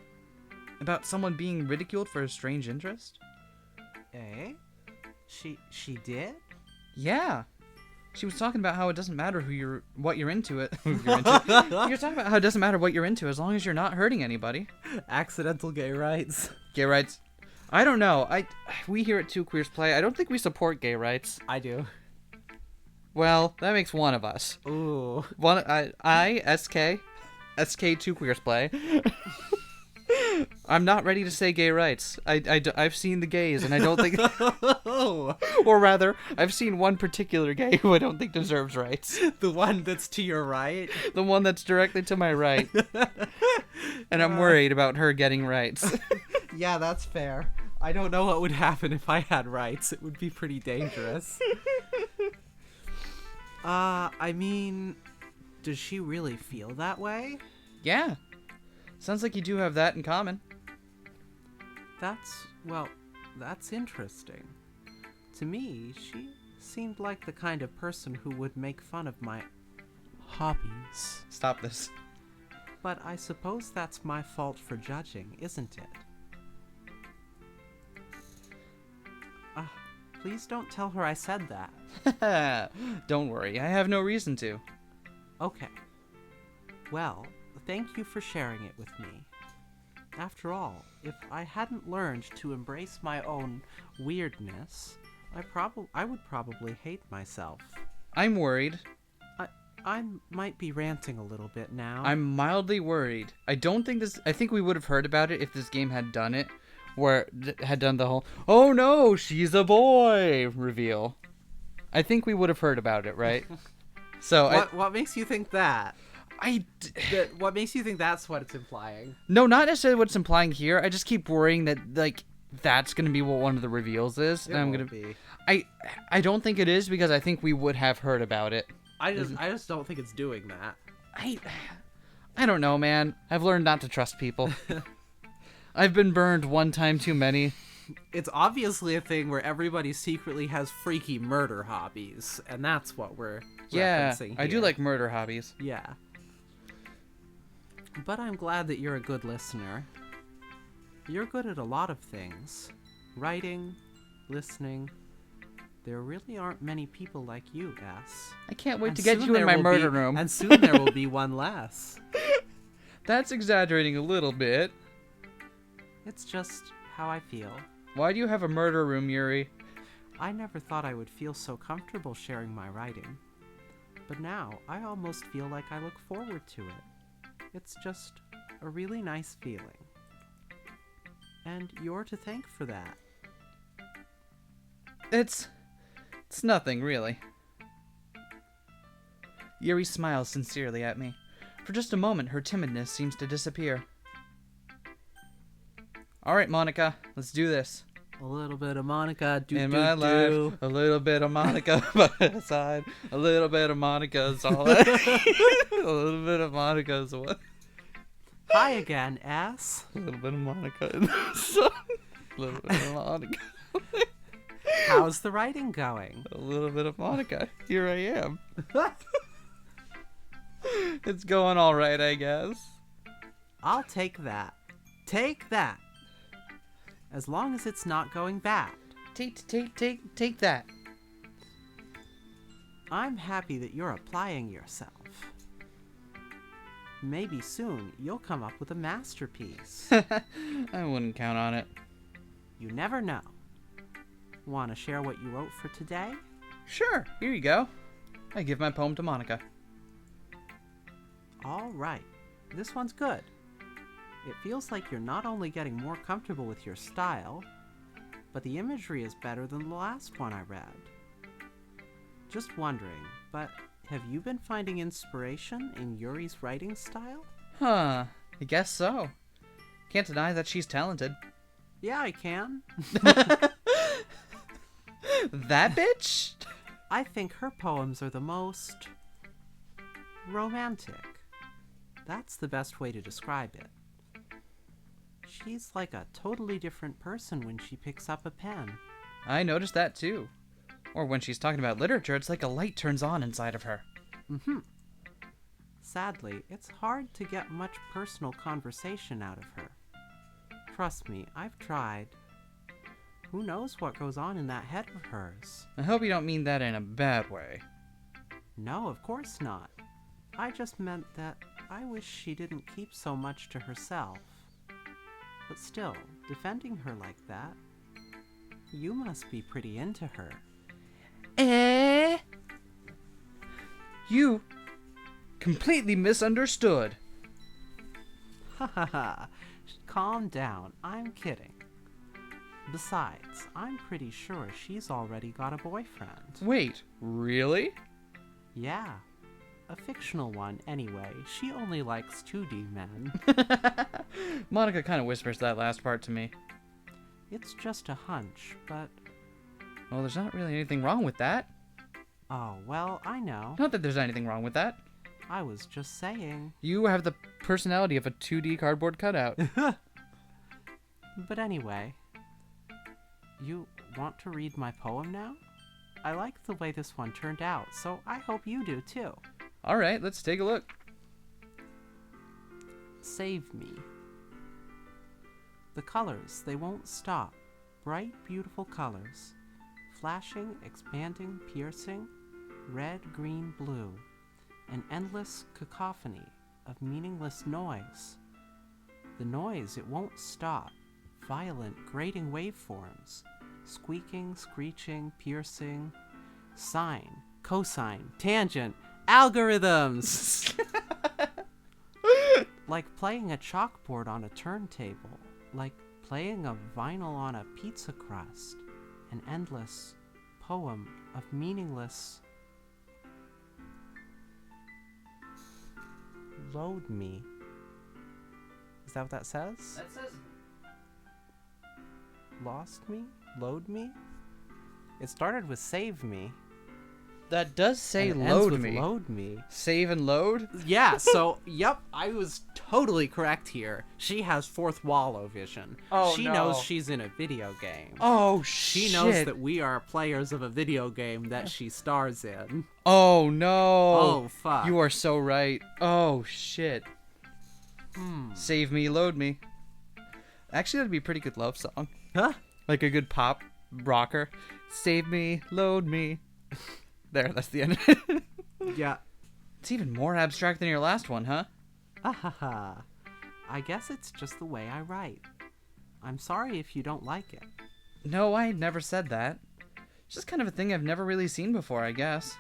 About someone being ridiculed for a strange interest? Eh? She did? Yeah. She was talking about how it doesn't matter what you're into. You're talking about how it doesn't matter what you're into as long as you're not hurting anybody. Accidental gay rights. Gay rights. I don't know. We here at Two Queers Play, I don't think we support gay rights. I do. Well, that makes one of us. Ooh. SK Two Queers Play. I'm not ready to say gay rights. I've seen the gays, and I don't think... Or rather, I've seen one particular gay who I don't think deserves rights. The one that's to your right? The one that's directly to my right. And I'm worried about her getting rights. Yeah, that's fair. I don't know what would happen if I had rights. It would be pretty dangerous. I mean, does she really feel that way? Yeah. Sounds like you do have that in common. That's interesting. To me, she seemed like the kind of person who would make fun of my hobbies. Stop this. But I suppose that's my fault for judging, isn't it? Please don't tell her I said that. Don't worry, I have no reason to. Okay. Well, thank you for sharing it with me. After all, if I hadn't learned to embrace my own weirdness, I would probably hate myself. I'm worried. I might be ranting a little bit now. I'm mildly worried. I think we would have heard about it if this game had done it, where it had done the whole, oh no, she's a boy reveal. I think we would have heard about it, right? So what makes you think that? What makes you think that's what it's implying? No, not necessarily what it's implying here. I just keep worrying that, like, that's going to be what one of the reveals is. It won't be. I don't think it is because I think we would have heard about it. I just don't think it's doing that. I don't know, man. I've learned not to trust people. I've been burned one time too many. It's obviously a thing where everybody secretly has freaky murder hobbies, and that's what we're referencing here. I do like murder hobbies. Yeah. But I'm glad that you're a good listener. You're good at a lot of things. Writing, listening. There really aren't many people like you, S. I can't wait to get you in my murder room. And soon there will be one less. That's exaggerating a little bit. It's just how I feel. Why do you have a murder room, Yuri? I never thought I would feel so comfortable sharing my writing. But now, I almost feel like I look forward to it. It's just a really nice feeling. And you're to thank for that. It's nothing, really. Yuri smiles sincerely at me. For just a moment, her timidness seems to disappear. All right, Monica, let's do this. A little bit of Monica, in my life, a little bit of Monica by my side, a little bit of Monica's all I a little bit of Monica's what? Hi again, S. A little bit of Monica in the sun. A little bit of Monica. How's the writing going? A little bit of Monica. Here I am. It's going all right, I guess. I'll take that. Take that. As long as it's not going bad. Take that. I'm happy that you're applying yourself. Maybe soon you'll come up with a masterpiece. I wouldn't count on it. You never know. Want to share what you wrote for today? Sure, here you go. I give my poem to Monica. All right. This one's good. It feels like you're not only getting more comfortable with your style, but the imagery is better than the last one I read. Just wondering, but have you been finding inspiration in Yuri's writing style? Huh, I guess so. Can't deny that she's talented. Yeah, I can. That bitch? I think her poems are the most romantic. That's the best way to describe it. She's like a totally different person when she picks up a pen. I noticed that too. Or when she's talking about literature, it's like a light turns on inside of her. Mm-hmm. Sadly, it's hard to get much personal conversation out of her. Trust me, I've tried. Who knows what goes on in that head of hers? I hope you don't mean that in a bad way. No, of course not. I just meant that I wish she didn't keep so much to herself. But still, defending her like that, you must be pretty into her. You completely misunderstood. Ha ha ha. Calm down, I'm kidding. Besides, I'm pretty sure she's already got a boyfriend. Wait, really? Yeah. A fictional one, anyway. She only likes 2D men. Monica kind of whispers that last part to me. It's just a hunch, but... Well, there's not really anything wrong with that. Oh, well, I know. Not that there's anything wrong with that. I was just saying. You have the personality of a 2D cardboard cutout. But anyway, you want to read my poem now? I like the way this one turned out, so I hope you do too. All right, let's take a look. Save me. The colors, they won't stop. Bright, beautiful colors. Flashing, expanding, piercing. Red, green, blue. An endless cacophony of meaningless noise. The noise, it won't stop. Violent, grating waveforms. Squeaking, screeching, piercing. Sine, cosine, tangent, algorithms! Like playing a chalkboard on a turntable. Like playing a vinyl on a pizza crust. An endless poem of meaningless... Load me. Is that what that says? That says... Lost me? Load me? It started with save me. That does say and it ends load with me. Load me. Save and load? Yeah, so, yep, I was totally correct here. She has fourth wall vision. Oh, she no. knows she's in a video game. Oh, She shit. knows that we are players of a video game that she stars in. Oh, no. Oh, fuck. You are so right. Oh, shit. Save me, load me. Actually, that'd be a pretty good love song. Huh? Like a good pop rocker. Save me, load me. There, that's the end. Yeah. It's even more abstract than your last one, huh? Ahaha. I guess it's just the way I write. I'm sorry if you don't like it. No, I never said that. It's just kind of a thing I've never really seen before, I guess.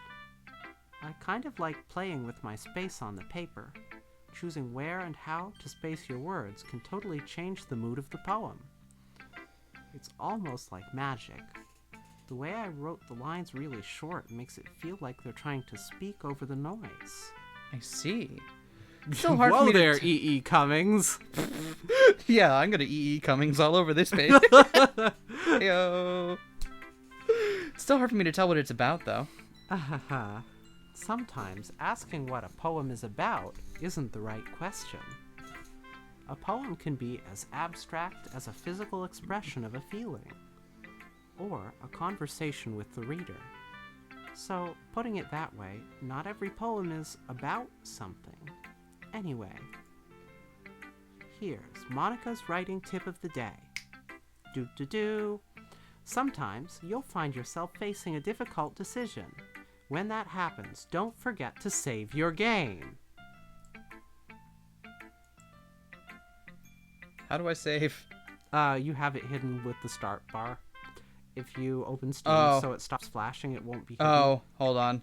I kind of like playing with my space on the paper. Choosing where and how to space your words can totally change the mood of the poem. It's almost like magic. The way I wrote the lines really short makes it feel like they're trying to speak over the noise. I see. It's still hard for Whoa me there, to E.E. Cummings. Yeah, I'm gonna E.E. Cummings all over this page. Yo. It's still hard for me to tell what it's about, though. Ahaha. Sometimes asking what a poem is about isn't the right question. A poem can be as abstract as a physical expression of a feeling, or a conversation with the reader. So, putting it that way, not every poem is about something. Anyway, here's Monica's writing tip of the day. Do-do-do. Sometimes you'll find yourself facing a difficult decision. When that happens, don't forget to save your game. How do I save? You have it hidden with the start bar. If you open Steam so it stops flashing, it won't be hidden. Oh, hold on.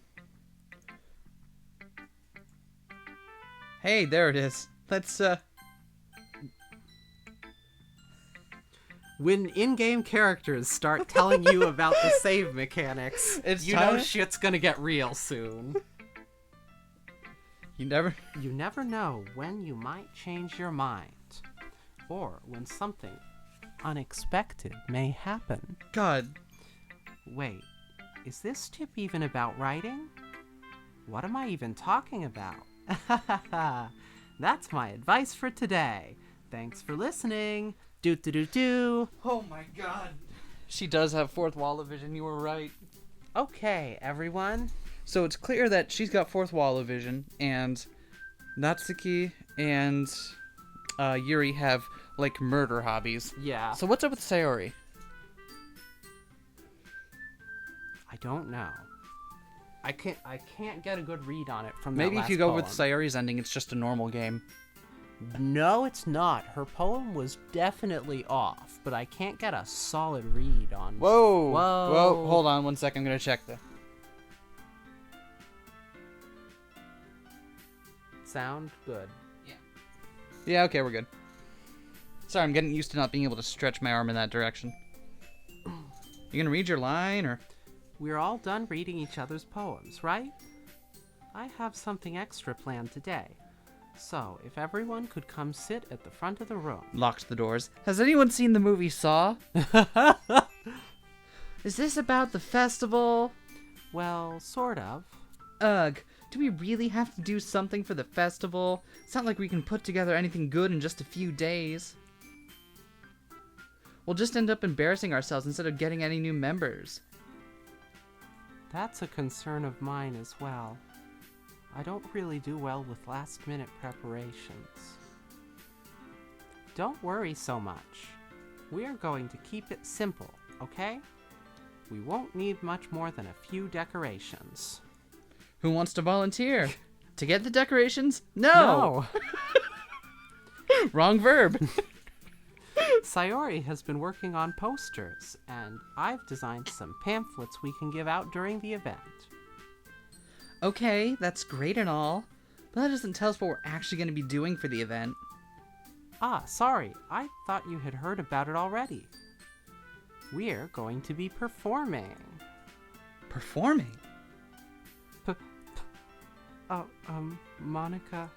Hey, there it is. Let's, When in-game characters start telling you about the save mechanics, you know shit's gonna get real soon. You never know when you might change your mind. Or when something unexpected may happen. God. Wait, is this tip even about writing? What am I even talking about? That's my advice for today. Thanks for listening. Do-do-do-do. Oh my god. She does have fourth wall vision, you were right. Okay, everyone. So it's clear that she's got fourth wall vision, and Natsuki and Yuri have, like, murder hobbies. Yeah. So what's up with Sayori? I don't know. I can't get a good read on it from Maybe that if last you go poem. with Sayori's ending, it's just a normal game. No, it's not. Her poem was definitely off, but I can't get a solid read on... Whoa! Whoa! Whoa, hold on one second, I'm gonna check that. Sound good. Yeah, okay, we're good. Sorry, I'm getting used to not being able to stretch my arm in that direction. You gonna read your line, or...? We're all done reading each other's poems, right? I have something extra planned today. So, if everyone could come sit at the front of the room. Locks the doors. Has anyone seen the movie Saw? Is this about the festival? Well, sort of. Ugh, do we really have to do something for the festival? It's not like we can put together anything good in just a few days. We'll just end up embarrassing ourselves instead of getting any new members. That's a concern of mine as well. I don't really do well with last-minute preparations. Don't worry so much. We are going to keep it simple, okay? We won't need much more than a few decorations. Who wants to volunteer? To get the decorations? No! Wrong verb. Sayori has been working on posters, and I've designed some pamphlets we can give out during the event. Okay, that's great and all, but that doesn't tell us what we're actually going to be doing for the event. Ah, sorry. I thought you had heard about it already. We're going to be performing. Performing? Monica...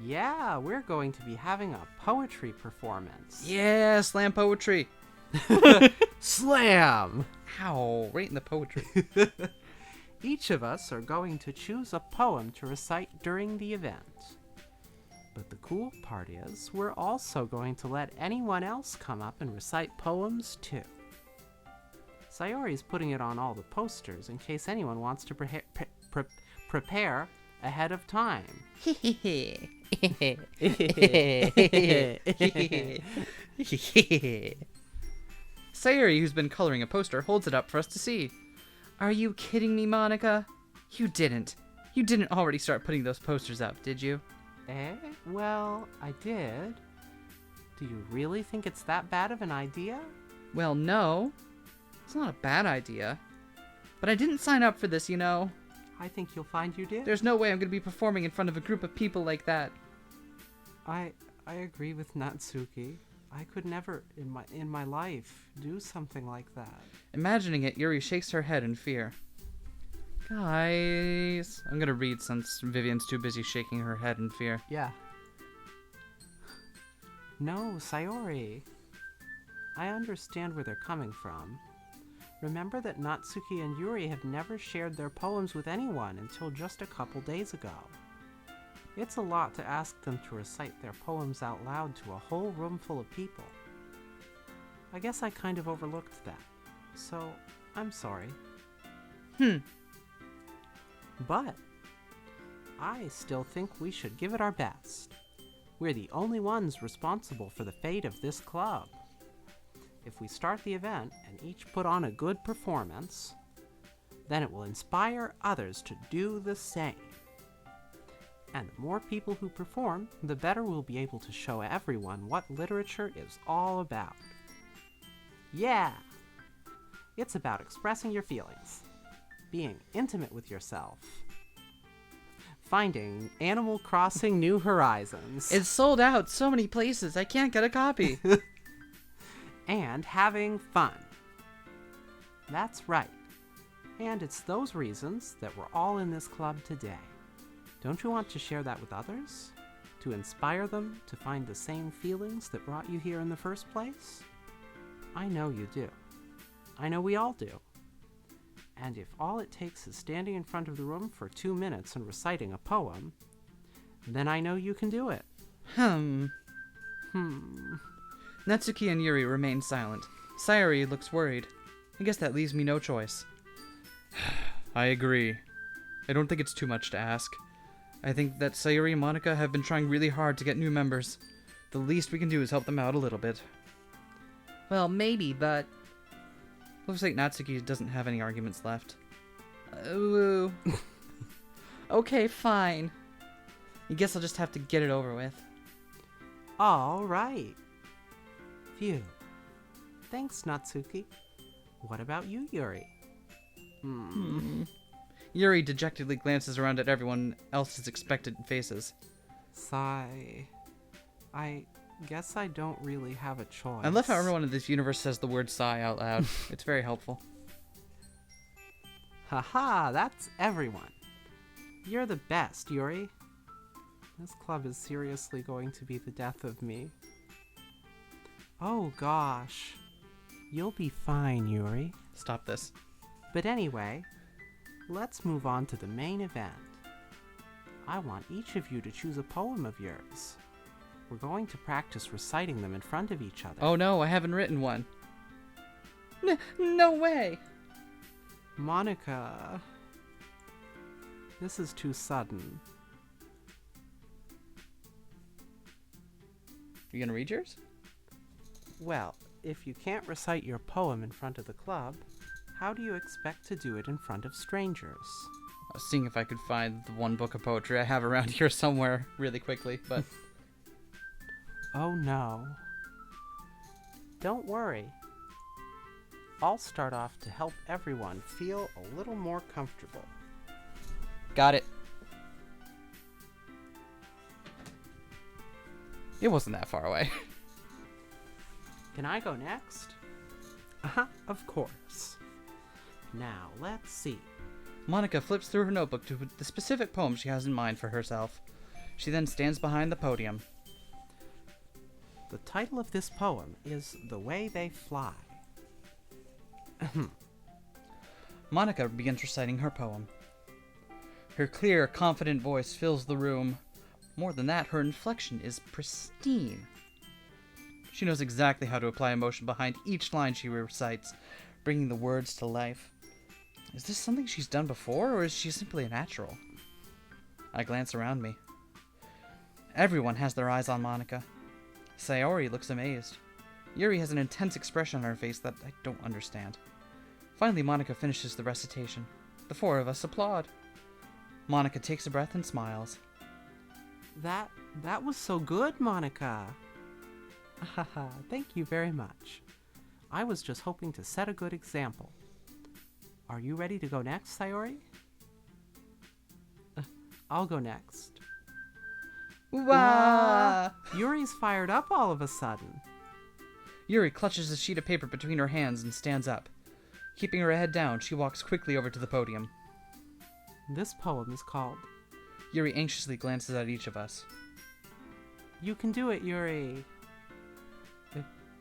Yeah, we're going to be having a poetry performance. Yeah, slam poetry. Slam! Ow, right in the poetry. Each of us are going to choose a poem to recite during the event. But the cool part is, we're also going to let anyone else come up and recite poems too. Sayori's putting it on all the posters in case anyone wants to prepare ahead of time. Sayori, who's been coloring a poster, holds it up for us to see. Are you kidding me, Monica? You didn't. You didn't already start putting those posters up, did you? Well, I did. Do you really think it's that bad of an idea? Well, no. It's not a bad idea. But I didn't sign up for this, you know. I think you'll find you did. There's no way I'm going to be performing in front of a group of people like that. I agree with Natsuki. I could never in my life do something like that. Imagining it, Yuri shakes her head in fear. Guys, I'm going to read since Vivian's too busy shaking her head in fear. Yeah. No, Sayori. I understand where they're coming from. Remember that Natsuki and Yuri have never shared their poems with anyone until just a couple days ago. It's a lot to ask them to recite their poems out loud to a whole room full of people. I guess I kind of overlooked that, so I'm sorry. But I still think we should give it our best. We're the only ones responsible for the fate of this club. If we start the event and each put on a good performance, then it will inspire others to do the same. And the more people who perform, the better we'll be able to show everyone what literature is all about. Yeah! It's about expressing your feelings, being intimate with yourself, finding Animal Crossing New Horizons. It's sold out so many places, I can't get a copy. And having fun. That's right. And it's those reasons that we're all in this club today. Don't you want to share that with others? To inspire them to find the same feelings that brought you here in the first place? I know you do. I know we all do. And if all it takes is standing in front of the room for 2 minutes and reciting a poem, then I know you can do it. Natsuki and Yuri remain silent. Sayori looks worried. I guess that leaves me no choice. I agree. I don't think it's too much to ask. I think that Sayori and Monica have been trying really hard to get new members. The least we can do is help them out a little bit. Well, maybe, but... Looks like Natsuki doesn't have any arguments left. Okay, fine. I guess I'll just have to get it over with. All right. Phew. Thanks, Natsuki. What about you, Yuri? Yuri dejectedly glances around at everyone else's expectant faces. Sigh. I guess I don't really have a choice. I love how everyone in this universe says the word sigh out loud. It's very helpful. Haha, that's everyone. You're the best, Yuri. This club is seriously going to be the death of me. Oh gosh. You'll be fine, Yuri. Stop this. But anyway, let's move on to the main event. I want each of you to choose a poem of yours. We're going to practice reciting them in front of each other. Oh no, I haven't written one. No way! Monica, this is too sudden. You gonna read yours? Well, if you can't recite your poem in front of the club, how do you expect to do it in front of strangers? I was seeing if I could find the one book of poetry I have around here somewhere really quickly, but... Oh no. Don't worry. I'll start off to help everyone feel a little more comfortable. Got it. It wasn't that far away. Can I go next? Of course. Now, let's see. Monica flips through her notebook to the specific poem she has in mind for herself. She then stands behind the podium. The title of this poem is The Way They Fly. Monica begins reciting her poem. Her clear, confident voice fills the room. More than that, her inflection is pristine. She knows exactly how to apply emotion behind each line she recites, bringing the words to life. Is this something she's done before, or is she simply a natural? I glance around me. Everyone has their eyes on Monica. Sayori looks amazed. Yuri has an intense expression on her face that I don't understand. Finally, Monica finishes the recitation. The four of us applaud. Monica takes a breath and smiles. That was so good, Monica. Thank you very much. I was just hoping to set a good example. Are you ready to go next, Sayori? I'll go next. Wah! Yuri's fired up all of a sudden. Yuri clutches a sheet of paper between her hands and stands up. Keeping her head down, she walks quickly over to the podium. This poem is called... Yuri anxiously glances at each of us. You can do it, Yuri.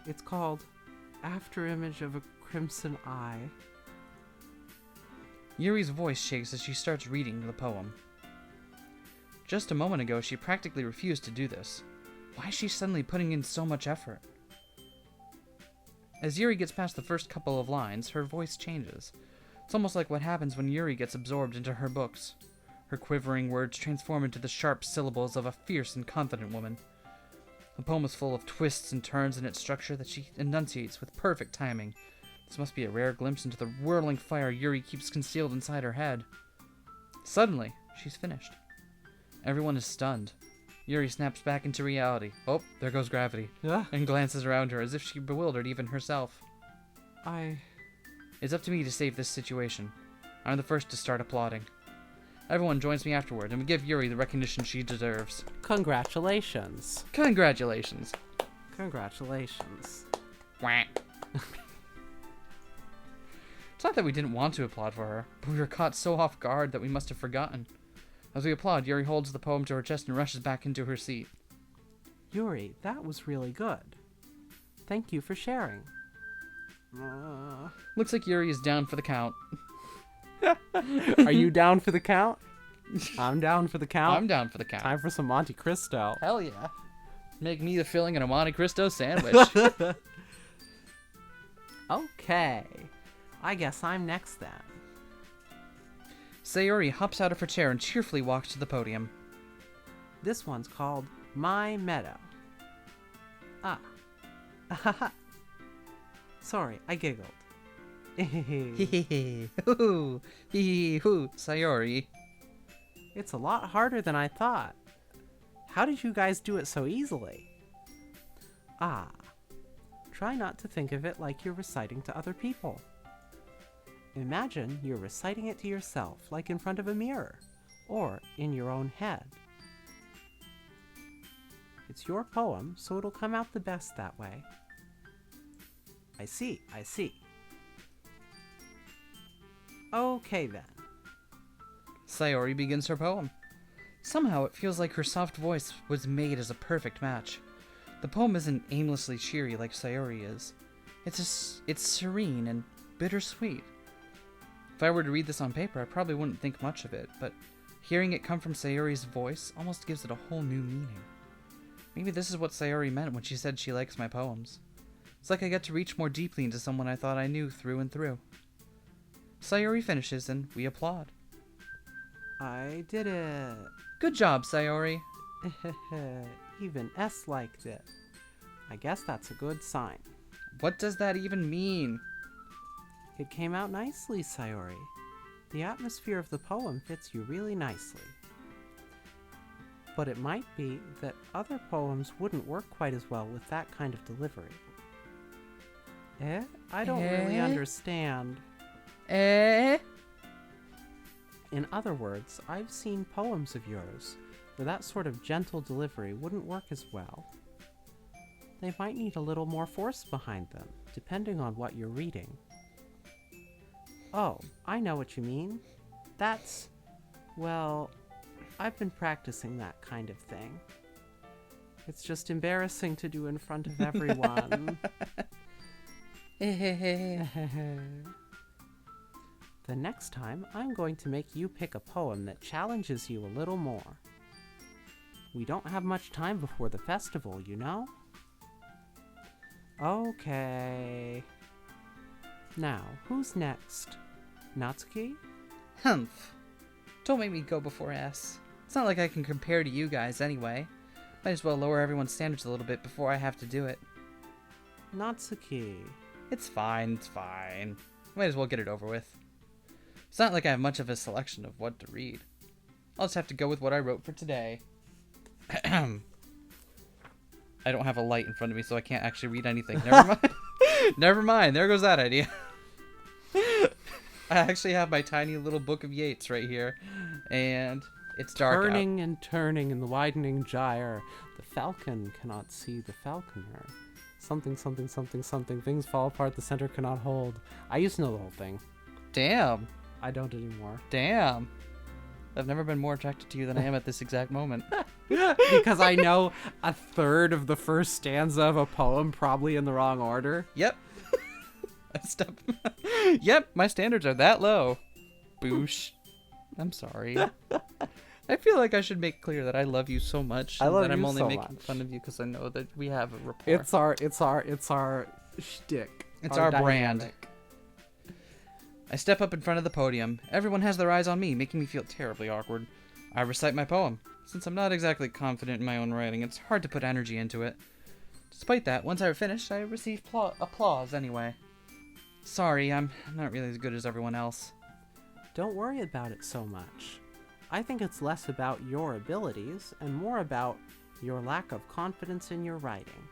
It's called After Image of a Crimson Eye. Yuri's voice shakes as she starts reading the poem. Just a moment ago, she practically refused to do this. Why is she suddenly putting in so much effort? As Yuri gets past the first couple of lines, her voice changes. It's almost like what happens when Yuri gets absorbed into her books. Her quivering words transform into the sharp syllables of a fierce and confident woman. The poem is full of twists and turns in its structure that she enunciates with perfect timing. This must be a rare glimpse into the whirling fire Yuri keeps concealed inside her head. Suddenly, she's finished. Everyone is stunned. Yuri snaps back into reality. Oh, there goes gravity. Yeah. And glances around her as if she bewildered even herself. It's up to me to save this situation. I'm the first to start applauding. Everyone joins me afterward, and we give Yuri the recognition she deserves. Congratulations. Congratulations. Congratulations. Wah. It's not that we didn't want to applaud for her, but we were caught so off guard that we must have forgotten. As we applaud, Yuri holds the poem to her chest and rushes back into her seat. Yuri, that was really good. Thank you for sharing. Looks like Yuri is down for the count. Are you down for the count? I'm down for the count. I'm down for the count. Time for some Monte Cristo. Hell yeah. Make me the filling in a Monte Cristo sandwich. Okay. I guess I'm next then. Sayori hops out of her chair and cheerfully walks to the podium. This one's called My Meadow. Ah. Sorry, I giggled. Hoo Sayori. It's a lot harder than I thought. How did you guys do it so easily? Ah. Try not to think of it like you're reciting to other people. Imagine you're reciting it to yourself, like in front of a mirror, or in your own head. It's your poem, so it'll come out the best that way. I see. Okay then. Sayori begins her poem. Somehow it feels like her soft voice was made as a perfect match. The poem isn't aimlessly cheery like Sayori is. It's serene and bittersweet. If I were to read this on paper, I probably wouldn't think much of it, but hearing it come from Sayori's voice almost gives it a whole new meaning. Maybe this is what Sayori meant when she said she likes my poems. It's like I get to reach more deeply into someone I thought I knew through and through. Sayori finishes and we applaud. I did it. Good job, Sayori. Even S liked it. I guess that's a good sign. What does that even mean? It came out nicely, Sayori. The atmosphere of the poem fits you really nicely. But it might be that other poems wouldn't work quite as well with that kind of delivery. I don't really understand. Eh? In other words, I've seen poems of yours where that sort of gentle delivery wouldn't work as well. They might need a little more force behind them, depending on what you're reading. Oh, I know what you mean. That's, well, I've been practicing that kind of thing. It's just embarrassing to do in front of everyone. The next time, I'm going to make you pick a poem that challenges you a little more. We don't have much time before the festival, you know? Okay. Now, who's next? Natsuki? Humph. Don't make me go before S. It's not like I can compare to you guys anyway. Might as well lower everyone's standards a little bit before I have to do it. Natsuki. It's fine. Might as well get it over with. It's not like I have much of a selection of what to read. I'll just have to go with what I wrote for today. I don't have a light in front of me, so I can't actually read anything. Never mind. Never mind. There goes that idea. I actually have my tiny little book of Yeats right here, and it's dark Turning out. and turning in the widening gyre, the falcon cannot see the falconer. Something, things fall apart the center cannot hold. I used to know the whole thing. Damn. I don't anymore. Damn. I've never been more attracted to you than I am at this exact moment. Because I know a third of the first stanza of a poem probably in the wrong order. Yep. Yep, my standards are that low. Boosh. I'm sorry. I feel like I should make clear that I love you so much. I love that I'm you only so making much. fun of you because I know that we have a rapport. It's our shtick. It's our brand. dynamic. I step up in front of the podium. Everyone has their eyes on me, making me feel terribly awkward. I recite my poem. Since I'm not exactly confident in my own writing, it's hard to put energy into it. Despite that, once I finished, I received applause anyway. Sorry, I'm not really as good as everyone else. Don't worry about it so much. I think it's less about your abilities and more about your lack of confidence in your writing.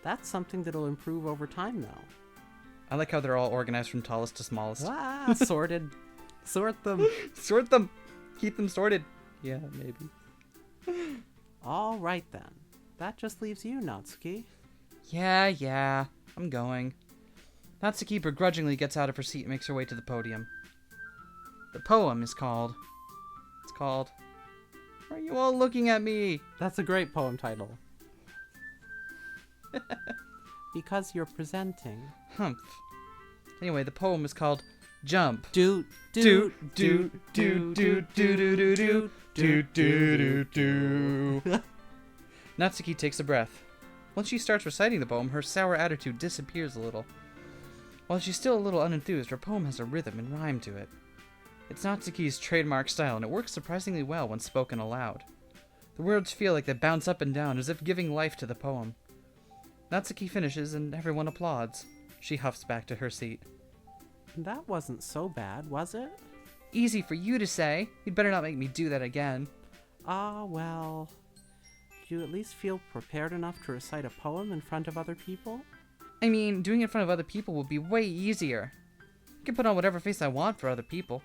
That's something that'll improve over time, though. I like how they're all organized from tallest to smallest. Ah, sorted. Sort them. Sort them! Keep them sorted. Yeah, maybe. All right, then. That just leaves you, Natsuki. Yeah, I'm going. Natsuki begrudgingly gets out of her seat and makes her way to the podium. The poem is called... It's called... Why are you all looking at me? That's a great poem title. Because you're presenting. Humph. Anyway, the poem is called Jump. Do Do do do do do do do do do do do. Natsuki takes a breath. Once she starts reciting the poem, her sour attitude disappears a little. While she's still a little unenthused, her poem has a rhythm and rhyme to it. It's Natsuki's trademark style, and it works surprisingly well when spoken aloud. The words feel like they bounce up and down, as if giving life to the poem. Natsuki finishes, and everyone applauds. She huffs back to her seat. That wasn't so bad, was it? Easy for you to say. You'd better not make me do that again. Ah, well... Do you at least feel prepared enough to recite a poem in front of other people? I mean, doing it in front of other people will be way easier. I can put on whatever face I want for other people.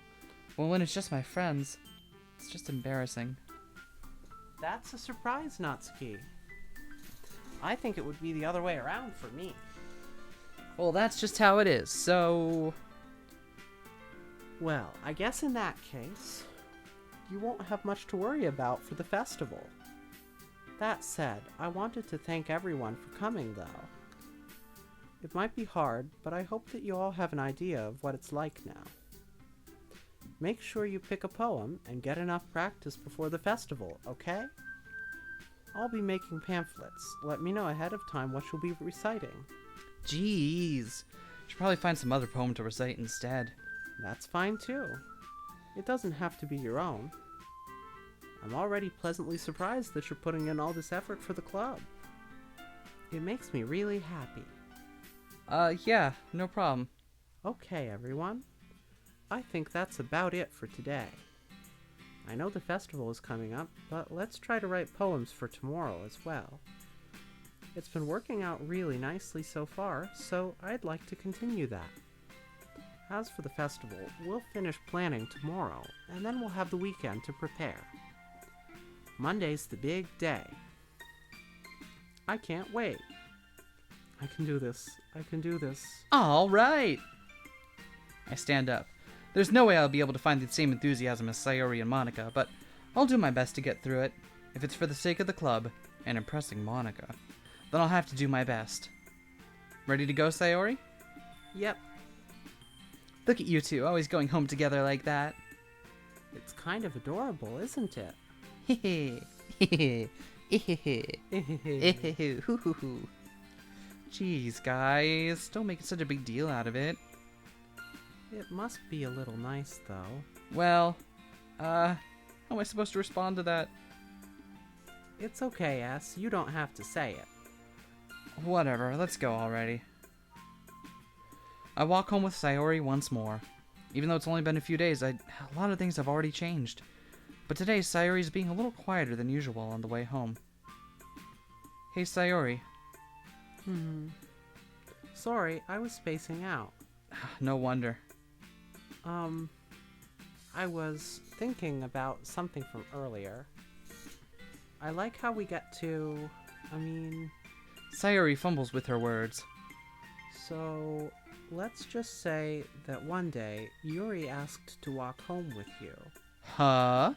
But when it's just my friends, it's just embarrassing. That's a surprise, Natsuki. I think it would be the other way around for me. Well, that's just how it is, so... Well, I guess in that case, you won't have much to worry about for the festival. That said, I wanted to thank everyone for coming, though. It might be hard, but I hope that you all have an idea of what it's like now. Make sure you pick a poem and get enough practice before the festival, okay? I'll be making pamphlets. Let me know ahead of time what you'll be reciting. Jeez. Should probably find some other poem to recite instead. That's fine too. It doesn't have to be your own. I'm already pleasantly surprised that you're putting in all this effort for the club. It makes me really happy. Yeah, no problem. Okay, everyone. I think that's about it for today. I know the festival is coming up, but let's try to write poems for tomorrow as well. It's been working out really nicely so far, so I'd like to continue that. As for the festival, we'll finish planning tomorrow, and then we'll have the weekend to prepare. Monday's the big day. I can't wait. I can do this. I can do this. All right. I stand up. There's no way I'll be able to find the same enthusiasm as Sayori and Monica, but I'll do my best to get through it. If it's for the sake of the club and impressing Monica, then I'll have to do my best. Ready to go, Sayori? Yep. Look at you two, always going home together like that. It's kind of adorable, isn't it? Hehe. Hehe. Hehe. Hoo hoo hoo. Jeez, guys, don't make such a big deal out of it. It must be a little nice, though. Well, how am I supposed to respond to that? It's okay, S. You don't have to say it. Whatever, let's go already. I walk home with Sayori once more. Even though it's only been a few days, a lot of things have already changed. But today, Sayori's being a little quieter than usual on the way home. Hey, Sayori. Sorry, I was spacing out. No wonder. I was thinking about something from earlier. I like how we get to... Sayori fumbles with her words. So, let's just say that one day, Yuri asked to walk home with you. Huh?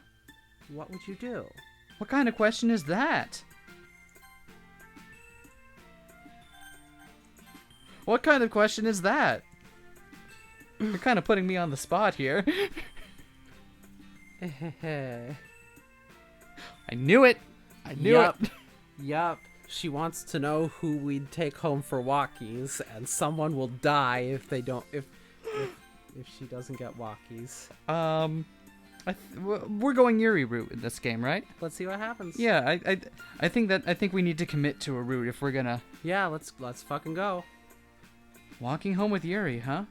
What would you do? What kind of question is that? What kind of question is that? You're kind of putting me on the spot here. I knew it! I knew it! Yup. She wants to know who we'd take home for walkies, and someone will die if they don't... If she doesn't get walkies. We're going Yuri route in this game, right? Let's see what happens. Yeah, I think we need to commit to a route if we're gonna. Yeah, let's fucking go. Walking home with Yuri, huh?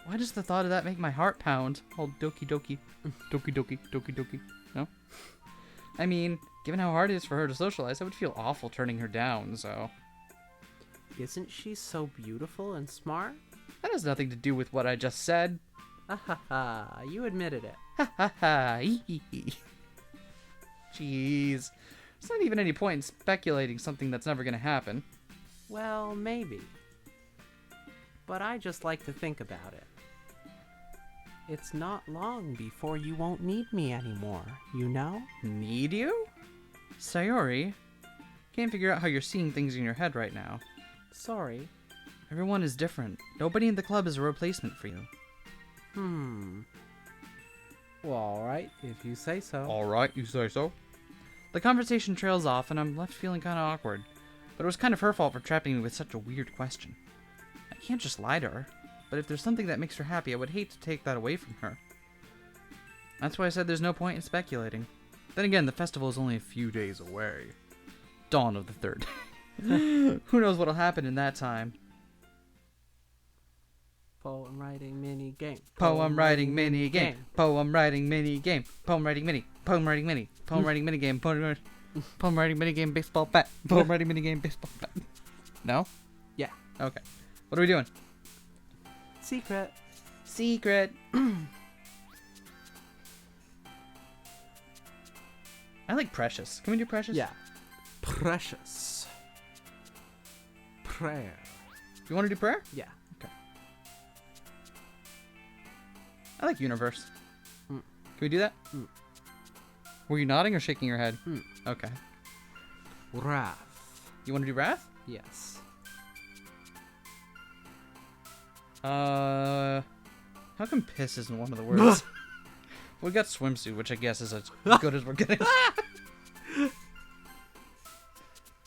Why does the thought of that make my heart pound? All Doki Doki, Doki Doki, Doki Doki. No? I mean, given how hard it is for her to socialize, I would feel awful turning her down, so... Isn't she so beautiful and smart? That has nothing to do with what I just said. Ha ha ha, you admitted it. Ha ha ha, Jeez. There's not even any point in speculating something that's never gonna happen. Well, maybe. But I just like to think about it. It's not long before you won't need me anymore, you know? Need you? Sayori, can't figure out how you're seeing things in your head right now. Sorry. Everyone is different. Nobody in the club is a replacement for you. Well, alright, if you say so. Alright, you say so. The conversation trails off and I'm left feeling kind of awkward. But it was kind of her fault for trapping me with such a weird question. I can't just lie to her. But if there's something that makes her happy, I would hate to take that away from her. That's why I said there's no point in speculating. Then again, the festival is only a few days away. Dawn of the third. Who knows what'll happen in that time. Poem writing mini game. Poem writing mini game. Poem writing mini game. Poem writing mini. Poem writing mini. Poem writing mini game. Poem writing mini game. Baseball bat. Poem writing mini game. Baseball bat. No? Yeah. Okay. What are we doing? Secret. Secret. I like Precious. Can we do Precious? Yeah. Precious. Prayer. You want to do Prayer? Yeah. Okay. I like Universe. Can we do that? Were you nodding or shaking your head? Okay. Wrath. You want to do Wrath? Yes. How come piss isn't one of the words? We got swimsuit, which I guess is as good as we're getting.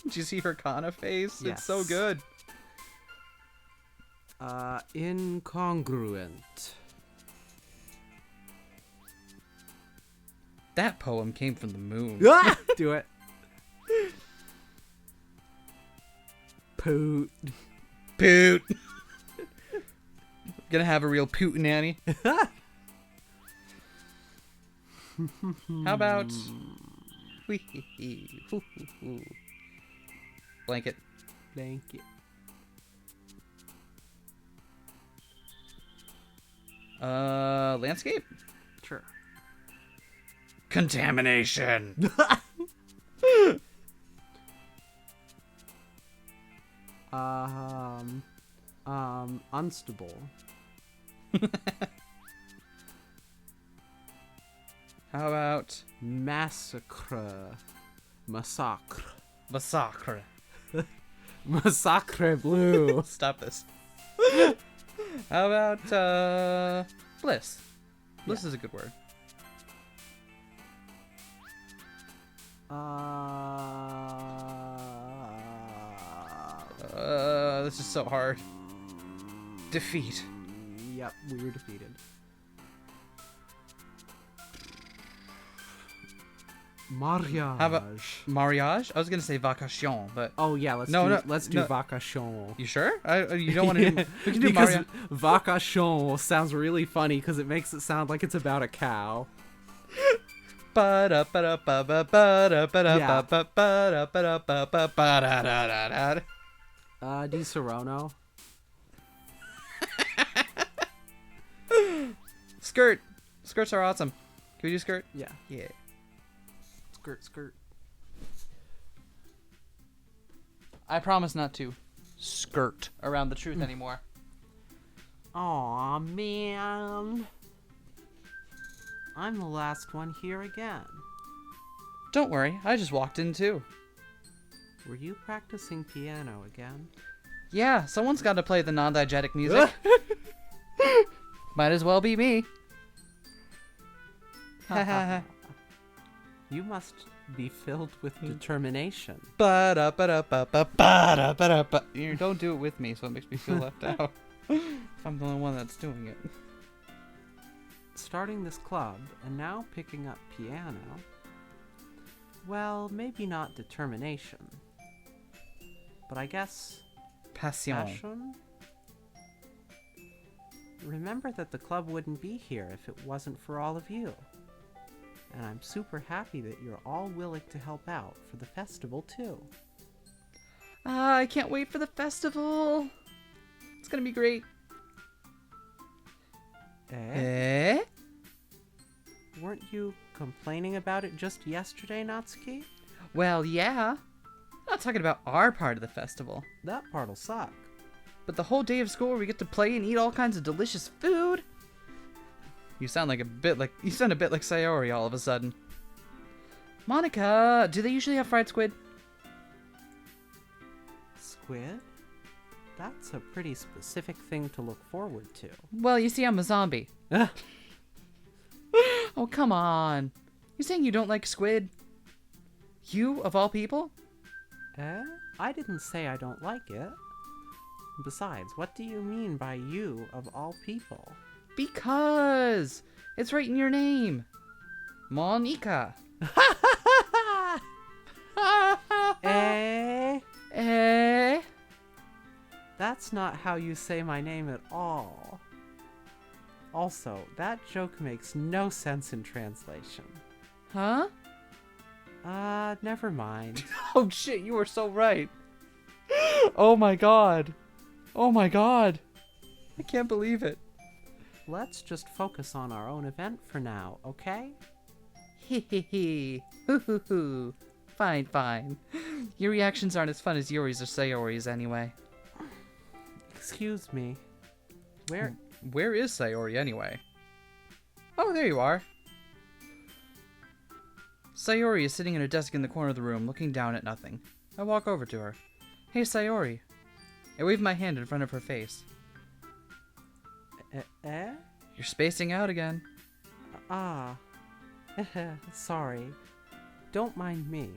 Did you see her Kana face? Yes. It's so good. Incongruent. That poem came from the moon. Do it. Poot. Poot. Gonna have a real pootinanny. How about blanket? Blanket. Landscape? Sure. Contamination. Unstable. How about Massacre. Massacre. massacre? Massacre blue. Stop this. How about bliss? Bliss is a good word. This is so hard. Defeat. Yep, we were defeated. Mariage. How about mariage? I was gonna say vacation, but Oh yeah, let's No, do no, let's do no. vacation. you sure? You don't want to do? We can do Because mariage. vacation sounds really funny because it makes it sound like it's about a cow. Di Serono. Skirt. Skirts are awesome. Can we do skirt? Yeah. Yeah. Skirt. I promise not to skirt around the truth anymore. Aw, man. I'm the last one here again. Don't worry, I just walked in too. Were you practicing piano again? Yeah, someone's got to play the non-diegetic music. Might as well be me. You must be filled with determination. You don't do it with me, so it makes me feel left out. If I'm the only one that's doing it. starting this club and now picking up piano. Well, maybe not determination. But I guess passion? Remember that the club wouldn't be here if it wasn't for all of you. And I'm super happy that you're all willing to help out for the festival too. I can't wait for the festival. It's gonna be great. Eh? Weren't you complaining about it just yesterday, Natsuki? Well, yeah. I'm not talking about our part of the festival. That part'll suck. But the whole day of school where we get to play and eat all kinds of delicious food. You sound a bit like Sayori all of a sudden. Monica, do they usually have fried squid? Squid? That's a pretty specific thing to look forward to. Well, you see, I'm a zombie. Oh, come on. You saying you don't like squid? You, of all people? I didn't say I don't like it. Besides, what do you mean by you, of all people? Because it's right in your name. Monica. That's not how you say my name at all. Also, that joke makes no sense in translation. Huh? Never mind. Oh shit, you were so right. Oh my god. Oh my god. I can't believe it. Let's just focus on our own event for now, okay? Hee hee hee. Hoo hoo hoo. Fine, fine. Your reactions aren't as fun as Yuri's or Sayori's anyway. Excuse me. Where is Sayori anyway? Oh, there you are. Sayori is sitting at her desk in the corner of the room, looking down at nothing. I walk over to her. Hey, Sayori. I wave my hand in front of her face. You're spacing out again. Sorry. Don't mind me.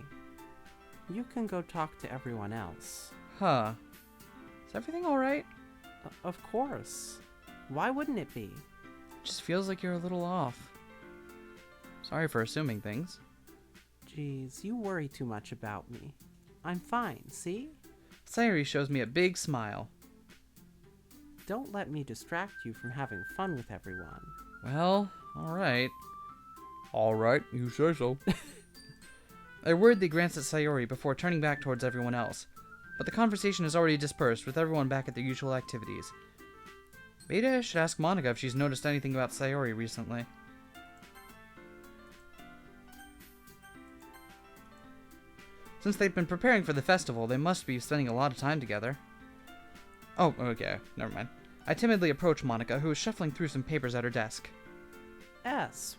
You can go talk to everyone else. Huh. Is everything alright? Of course. Why wouldn't it be? Just feels like you're a little off. Sorry for assuming things. Jeez, you worry too much about me. I'm fine, see? Sayori shows me a big smile. Don't let me distract you from having fun with everyone. Well, alright. Alright, you say so. I worriedly glance at Sayori before turning back towards everyone else, but the conversation is already dispersed with everyone back at their usual activities. Maybe I should ask Monica if she's noticed anything about Sayori recently. Since they've been preparing for the festival, they must be spending a lot of time together. Oh, okay, never mind. I timidly approach Monica, who is shuffling through some papers at her desk.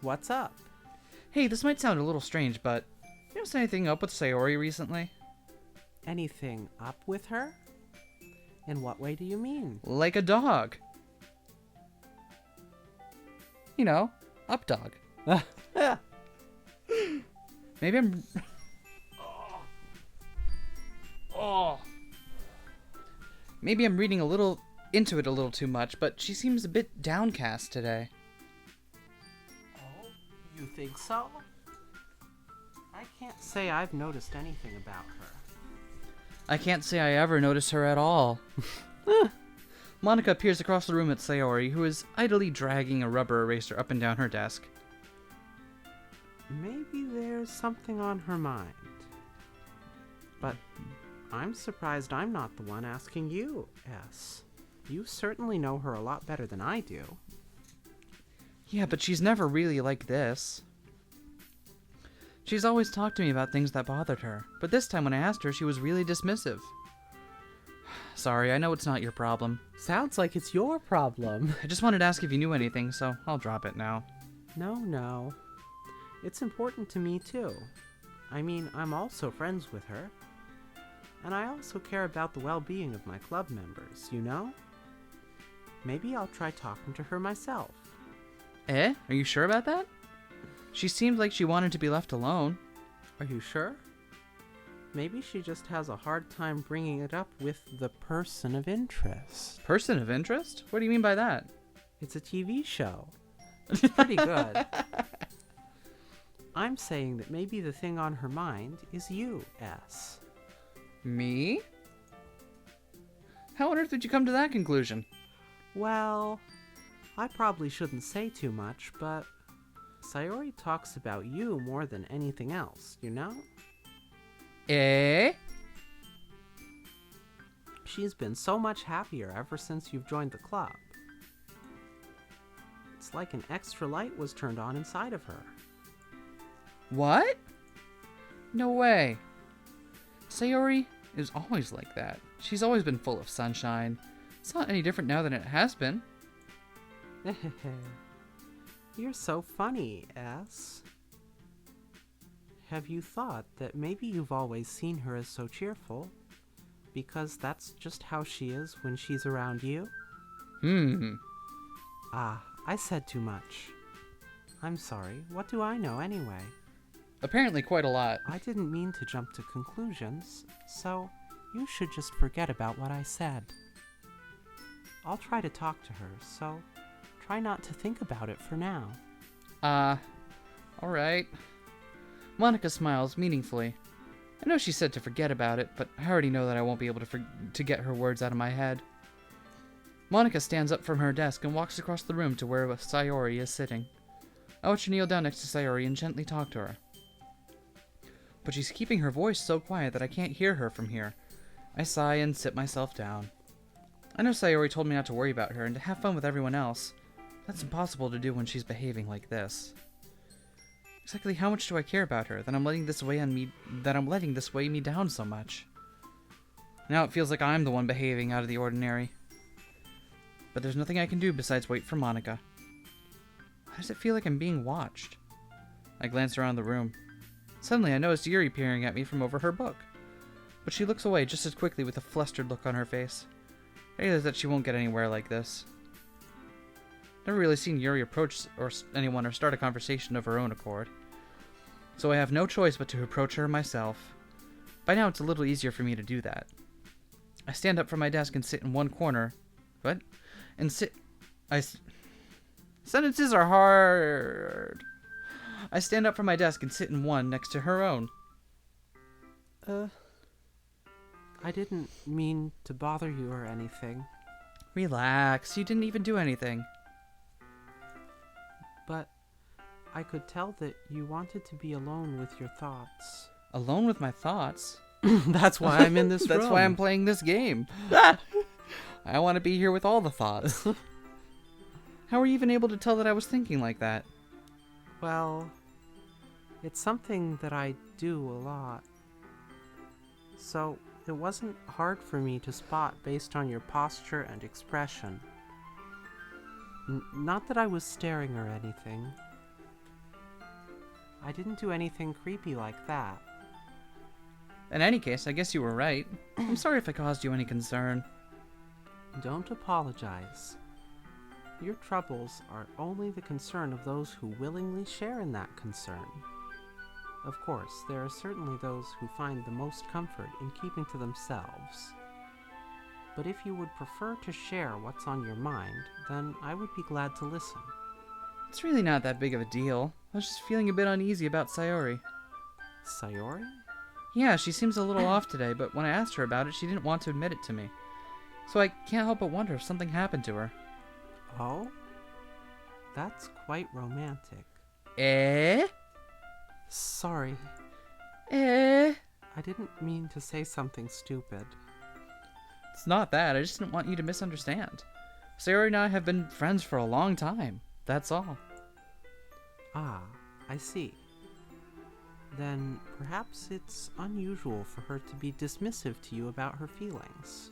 What's up? Hey, this might sound a little strange, but you noticed anything up with Sayori recently? Anything up with her? In what way do you mean? Like a dog. You know, up dog. Maybe I'm... Maybe I'm reading into it a little too much, but she seems a bit downcast today. Oh, you think so? I can't say I've noticed anything about her. I can't say I ever noticed her at all. Monica peers across the room at Sayori, who is idly dragging a rubber eraser up and down her desk. Maybe there's something on her mind. But I'm surprised I'm not the one asking you, S. You certainly know her a lot better than I do. Yeah, but she's never really like this. She's always talked to me about things that bothered her, but this time when I asked her, she was really dismissive. Sorry, I know it's not your problem. Sounds like it's your problem. I just wanted to ask if you knew anything, so I'll drop it now. No. It's important to me too. I mean, I'm also friends with her. And I also care about the well-being of my club members, you know? Maybe I'll try talking to her myself. Are you sure about that? She seemed like she wanted to be left alone. Are you sure? Maybe she just has a hard time bringing it up with the person of interest. Person of interest? What do you mean by that? It's a TV show. Pretty good. I'm saying that maybe the thing on her mind is you, S. Me? How on earth did you come to that conclusion? Well, I probably shouldn't say too much, but Sayori talks about you more than anything else, you know? Eh? She's been so much happier ever since you've joined the club. It's like an extra light was turned on inside of her. What? No way. Sayori is always like that. She's always been full of sunshine. It's not any different now than it has been. You're so funny, S. Have you thought that maybe you've always seen her as so cheerful? Because that's just how she is when she's around you? Ah, I said too much. I'm sorry. What do I know anyway? Apparently quite a lot. I didn't mean to jump to conclusions, so you should just forget about what I said. I'll try to talk to her, so try not to think about it for now. Alright. Monica smiles meaningfully. I know she said to forget about it, but I already know that I won't be able to get her words out of my head. Monica stands up from her desk and walks across the room to where Sayori is sitting. I watch her kneel down next to Sayori and gently talk to her. But she's keeping her voice so quiet that I can't hear her from here. I sigh and sit myself down. I know Sayori told me not to worry about her and to have fun with everyone else. That's impossible to do when she's behaving like this. Exactly how much do I care about her that I'm letting this weigh me down so much? Now it feels like I'm the one behaving out of the ordinary. But there's nothing I can do besides wait for Monica. Why does it feel like I'm being watched? I glance around the room. Suddenly I notice Yuri peering at me from over her book. But she looks away just as quickly with a flustered look on her face. I realize that she won't get anywhere like this. Never really seen Yuri approach anyone or start a conversation of her own accord. So I have no choice but to approach her myself. By now it's a little easier for me to do that. I stand up from my desk and sit in one corner. What? And sit... Sentences are hard. I stand up from my desk and sit in one next to her own. I didn't mean to bother you or anything. Relax, you didn't even do anything. But I could tell that you wanted to be alone with your thoughts. Alone with my thoughts? That's why I'm in this room. That's why I'm playing this game. I want to be here with all the thoughts. How were you even able to tell that I was thinking like that? Well, it's something that I do a lot. So it wasn't hard for me to spot based on your posture and expression. Not that I was staring or anything. I didn't do anything creepy like that. In any case, I guess you were right. I'm sorry if I caused you any concern. Don't apologize. Your troubles are only the concern of those who willingly share in that concern. Of course, there are certainly those who find the most comfort in keeping to themselves. But if you would prefer to share what's on your mind, then I would be glad to listen. It's really not that big of a deal. I was just feeling a bit uneasy about Sayori. Sayori? Yeah, she seems a little off today, but when I asked her about it, she didn't want to admit it to me. So I can't help but wonder if something happened to her. Oh? That's quite romantic. Eh? Sorry. Eh? I didn't mean to say something stupid. It's not that. I just didn't want you to misunderstand. Sayori and I have been friends for a long time. That's all. Ah, I see. Then perhaps it's unusual for her to be dismissive to you about her feelings.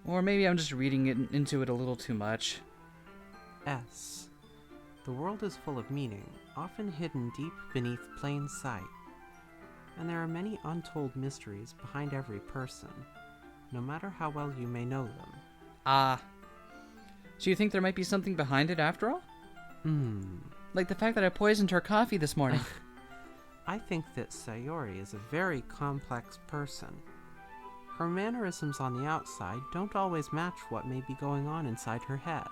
Or maybe I'm just reading into it a little too much. S. The world is full of meaning, often hidden deep beneath plain sight. And there are many untold mysteries behind every person, no matter how well you may know them. Ah. So you think there might be something behind it after all? Like the fact that I poisoned her coffee this morning. I think that Sayori is a very complex person. Her mannerisms on the outside don't always match what may be going on inside her head.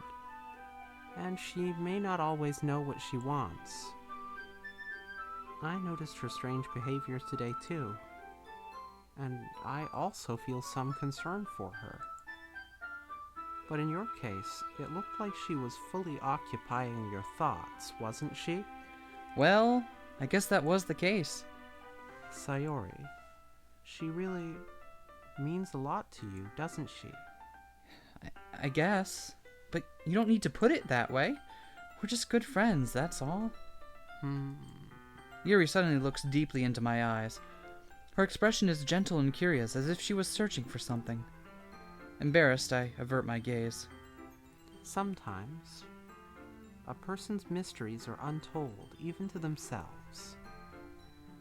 And she may not always know what she wants. I noticed her strange behavior today too. And I also feel some concern for her. But in your case, it looked like she was fully occupying your thoughts, wasn't she? Well, I guess that was the case. Sayori, she really means a lot to you, doesn't she? I guess. But you don't need to put it that way. We're just good friends, that's all. Yuri suddenly looks deeply into my eyes. Her expression is gentle and curious, as if she was searching for something. Embarrassed, I avert my gaze. Sometimes, a person's mysteries are untold, even to themselves.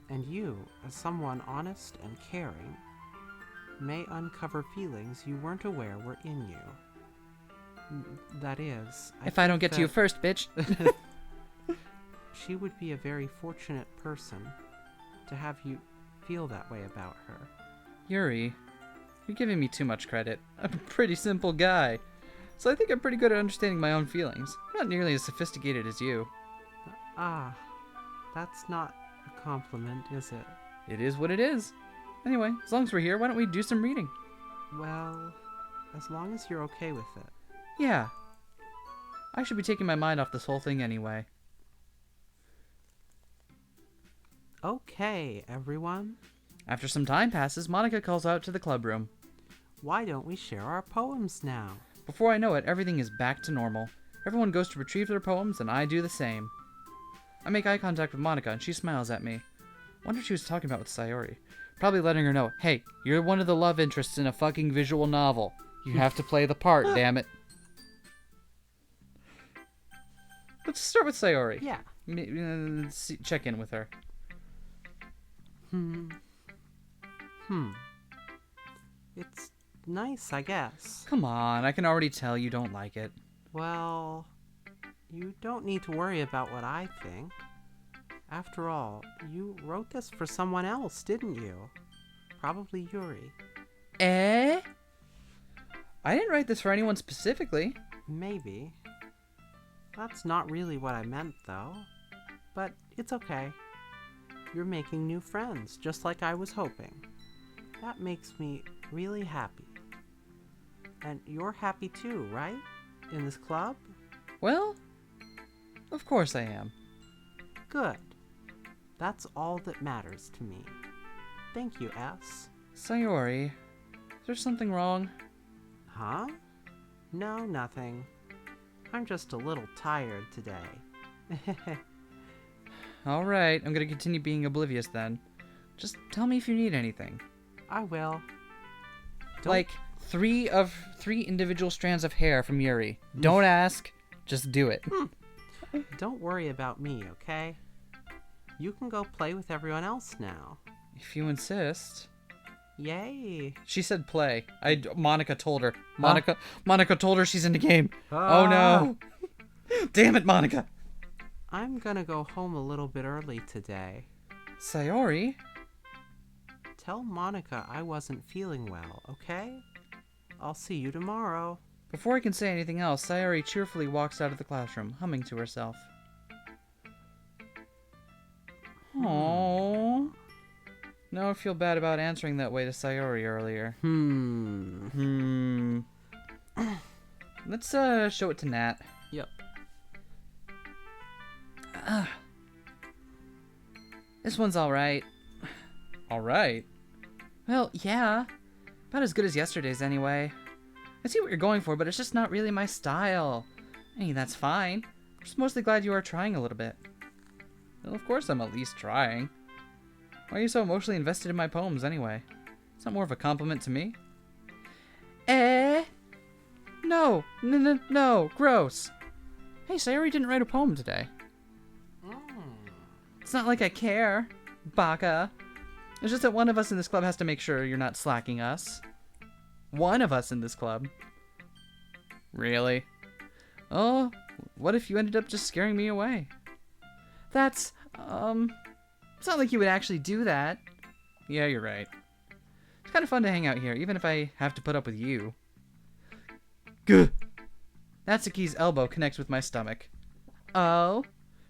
And you, as someone honest and caring, may uncover feelings you weren't aware were in you. That is, If I don't get to you first, bitch. She would be a very fortunate person to have you feel that way about her. Yuri, you're giving me too much credit. I'm a pretty simple guy. So I think I'm pretty good at understanding my own feelings. I'm not nearly as sophisticated as you. That's not a compliment, is it? It is what it is. Anyway, as long as we're here, why don't we do some reading? Well, as long as you're okay with it. Yeah. I should be taking my mind off this whole thing anyway. Okay, everyone. After some time passes, Monica calls out to the club room. Why don't we share our poems now? Before I know it, everything is back to normal. Everyone goes to retrieve their poems, and I do the same. I make eye contact with Monica, and she smiles at me. Wonder what she was talking about with Sayori. Probably letting her know, hey, you're one of the love interests in a fucking visual novel. You have to play the part, damn it. Let's start with Sayori. Yeah. Check in with her. It's nice, I guess. Come on, I can already tell you don't like it. Well, you don't need to worry about what I think. After all, you wrote this for someone else, didn't you? Probably Yuri. Eh? I didn't write this for anyone specifically. Maybe. That's not really what I meant, though. But it's okay. You're making new friends, just like I was hoping. That makes me really happy. And you're happy too, right? In this club? Well, of course I am. Good. That's all that matters to me. Thank you, S. Sayori, is there something wrong? Huh? No, nothing. I'm just a little tired today. Alright, I'm gonna continue being oblivious then. Just tell me if you need anything. I will. Like, three individual strands of hair from Yuri. Don't ask, just do it. Don't worry about me, okay? You can go play with everyone else now. If you insist. Yay. She said play. Monica told her. Monica told her she's in the game. Oh no. Damn it, Monica. I'm gonna go home a little bit early today. Sayori? Tell Monica I wasn't feeling well, okay? I'll see you tomorrow. Before I can say anything else, Sayori cheerfully walks out of the classroom, humming to herself. Aww. Now I feel bad about answering that way to Sayori earlier. Let's show it to Nat. Yep. This one's alright. Alright? Well, yeah. About as good as yesterday's anyway. I see what you're going for, but it's just not really my style. I mean, that's fine. I'm just mostly glad you are trying a little bit. Well, of course I'm at least trying. Why are you so emotionally invested in my poems anyway? It's not more of a compliment to me. No, gross. Hey, Sayori didn't write a poem today. It's not like I care, baka. It's just that one of us in this club has to make sure you're not slacking us. One of us in this club. Really? Oh, what if you ended up just scaring me away? That's, it's not like you would actually do that. Yeah, you're right. It's kind of fun to hang out here, even if I have to put up with you. Gah! Natsuki's elbow connects with my stomach. Oh,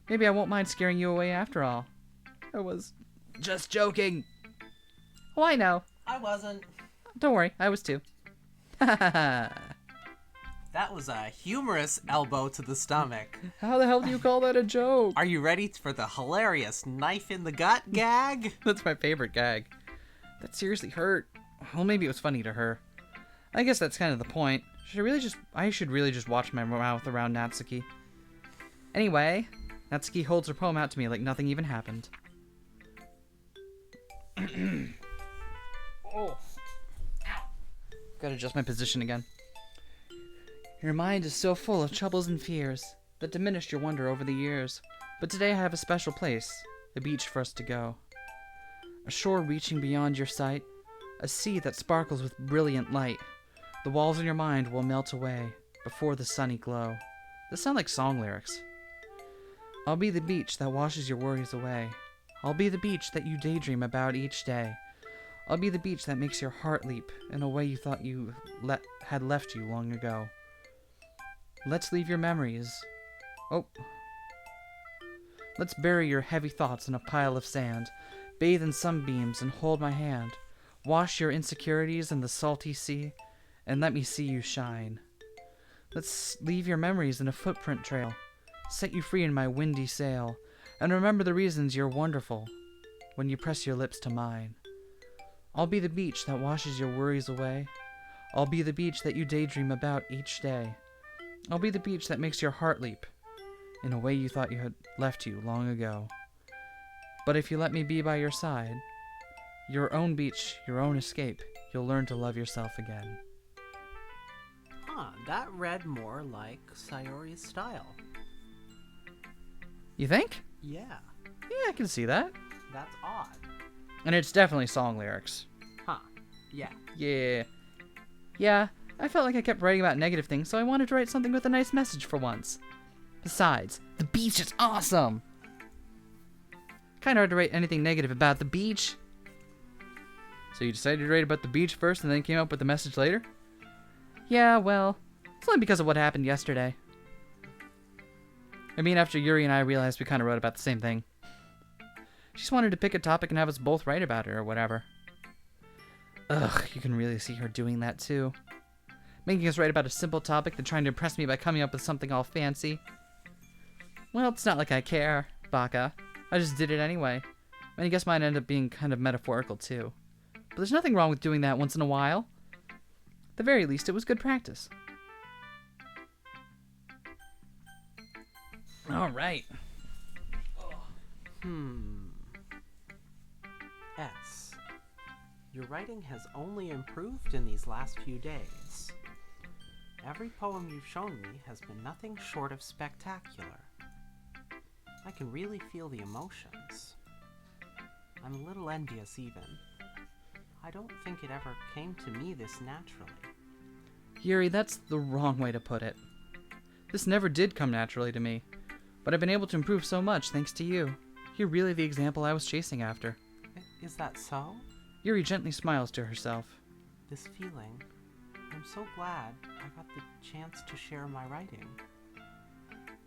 maybe I won't mind scaring you away after all. I was just joking. Oh, I know. I wasn't. Don't worry, I was too. That was a humorous elbow to the stomach. How the hell do you call that a joke? Are you ready for the hilarious knife in the gut gag? That's my favorite gag. That seriously hurt. Well, maybe it was funny to her. I guess that's kind of the point. I should really just watch my mouth around Natsuki. Anyway, Natsuki holds her poem out to me like nothing even happened. Oh. Gotta adjust my position again. Your mind is so full of troubles and fears that diminished your wonder over the years. But today I have a special place, a beach for us to go. A shore reaching beyond your sight, a sea that sparkles with brilliant light. The walls in your mind will melt away before the sunny glow. This sound like song lyrics. I'll be the beach that washes your worries away. I'll be the beach that you daydream about each day. I'll be the beach that makes your heart leap in a way you thought you had left you long ago. Let's leave your memories. Let's bury your heavy thoughts in a pile of sand. Bathe in sunbeams and hold my hand. Wash your insecurities in the salty sea, and let me see you shine. Let's leave your memories in a footprint trail. Set you free in my windy sail, and remember the reasons you're wonderful when you press your lips to mine. I'll be the beach that washes your worries away. I'll be the beach that you daydream about each day. I'll be the beach that makes your heart leap in a way you thought you had left you long ago. But if you let me be by your side, your own beach, your own escape, you'll learn to love yourself again. Huh, that read more like Sayori's style. You think? Yeah, Yeah, I can see that. that's odd. And it's definitely song lyrics. Huh, yeah. Yeah, I felt like I kept writing about negative things, so I wanted to write something with a nice message for once. Besides, the beach is awesome! Kinda hard to write anything negative about the beach. So you decided to write about the beach first and then came up with the message later? Yeah, well, it's only because of what happened yesterday. I mean, after Yuri and I realized we kinda wrote about the same thing. She just wanted to pick a topic and have us both write about it or whatever. Ugh, you can really see her doing that too. Making us write about a simple topic, then trying to impress me by coming up with something all fancy. Well, it's not like I care, Baka. I just did it anyway. And I guess mine ended up being kind of metaphorical too. But there's nothing wrong with doing that once in a while. At the very least, it was good practice. Alright. S. Your writing has only improved in these last few days. Every poem you've shown me has been nothing short of spectacular. I can really feel the emotions. I'm a little envious even. I don't think it ever came to me this naturally. Yuri, that's the wrong way to put it. This never did come naturally to me, but I've been able to improve so much thanks to you. You're really the example I was chasing after. Is that so? Yuri gently smiles to herself. This feeling, I'm so glad I got the chance to share my writing.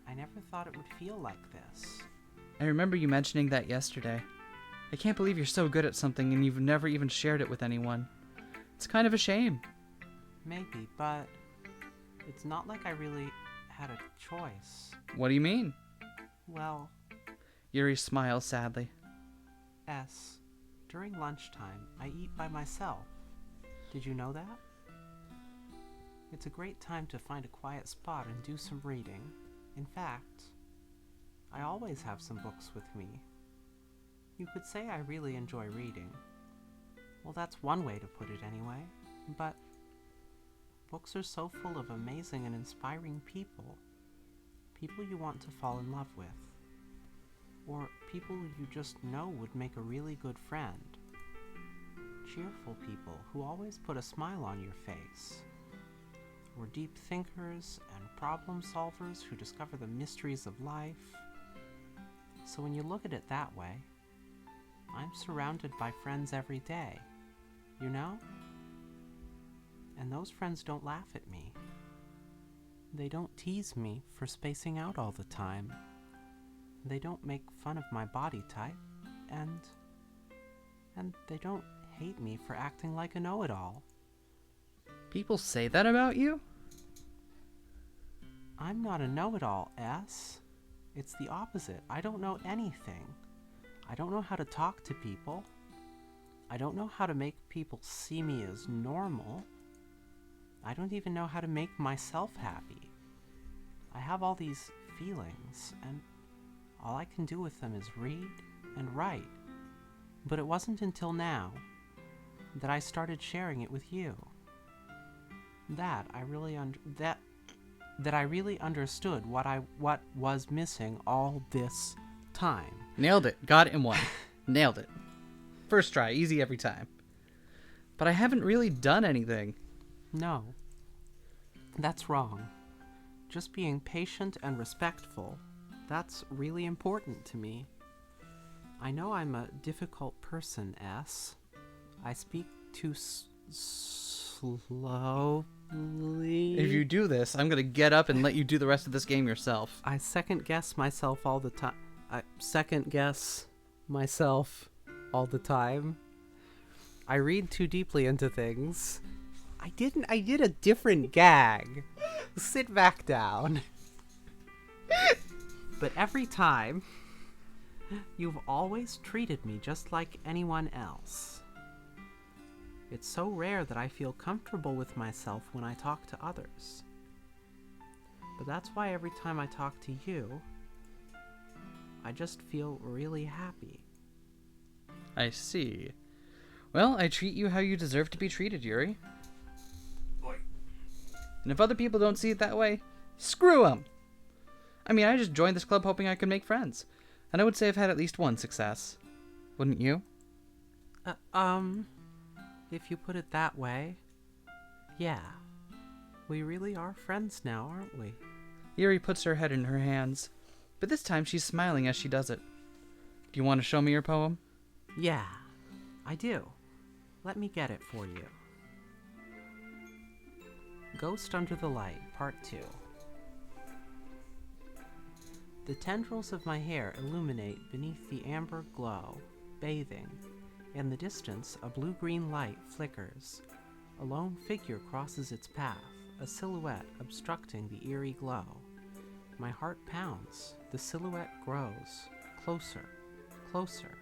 I never thought it would feel like this. I remember you mentioning that yesterday. I can't believe you're so good at something and you've never even shared it with anyone. It's kind of a shame. Maybe, but it's not like I really had a choice. What do you mean? Well, Yuri smiles sadly. S, during lunchtime, I eat by myself. Did you know that? It's a great time to find a quiet spot and do some reading. In fact, I always have some books with me. You could say I really enjoy reading. Well, that's one way to put it anyway. But books are so full of amazing and inspiring people. People you want to fall in love with. Or people you just know would make a really good friend. Cheerful people who always put a smile on your face. Or deep thinkers and problem solvers who discover the mysteries of life. So when you look at it that way, I'm surrounded by friends every day, you know? And those friends don't laugh at me. They don't tease me for spacing out all the time. They don't make fun of my body type, and they don't hate me for acting like a know-it-all. People say that about you? I'm not a know-it-all, S. It's the opposite. I don't know anything. I don't know how to talk to people. I don't know how to make people see me as normal. I don't even know how to make myself happy. I have all these feelings, and all I can do with them is read and write. But it wasn't until now that I started sharing it with you that I really understood what was missing all this time. Nailed it. Got it in one. Nailed it. First try. Easy every time. But I haven't really done anything. No. That's wrong. Just being patient and respectful, that's really important to me. I know I'm a difficult person, S. I speak too slowly. If you do this, I'm going to get up and let you do the rest of this game yourself. I second guess myself all the time. I read too deeply into things. I did a different gag. Sit back down. But every time, you've always treated me just like anyone else. It's so rare that I feel comfortable with myself when I talk to others. But that's why every time I talk to you, I just feel really happy. I see. Well, I treat you how you deserve to be treated, Yuri. And if other people don't see it that way, screw them! I mean, I just joined this club hoping I could make friends. And I would say I've had at least one success. Wouldn't you? If you put it that way, yeah. We really are friends now, aren't we? Yuri puts her head in her hands, but this time she's smiling as she does it. Do you want to show me your poem? Yeah, I do. Let me get it for you. Ghost Under the Light, Part 2. The tendrils of my hair illuminate beneath the amber glow, bathing. In the distance, a blue-green light flickers. A lone figure crosses its path, a silhouette obstructing the eerie glow. My heart pounds. The silhouette grows. Closer, closer.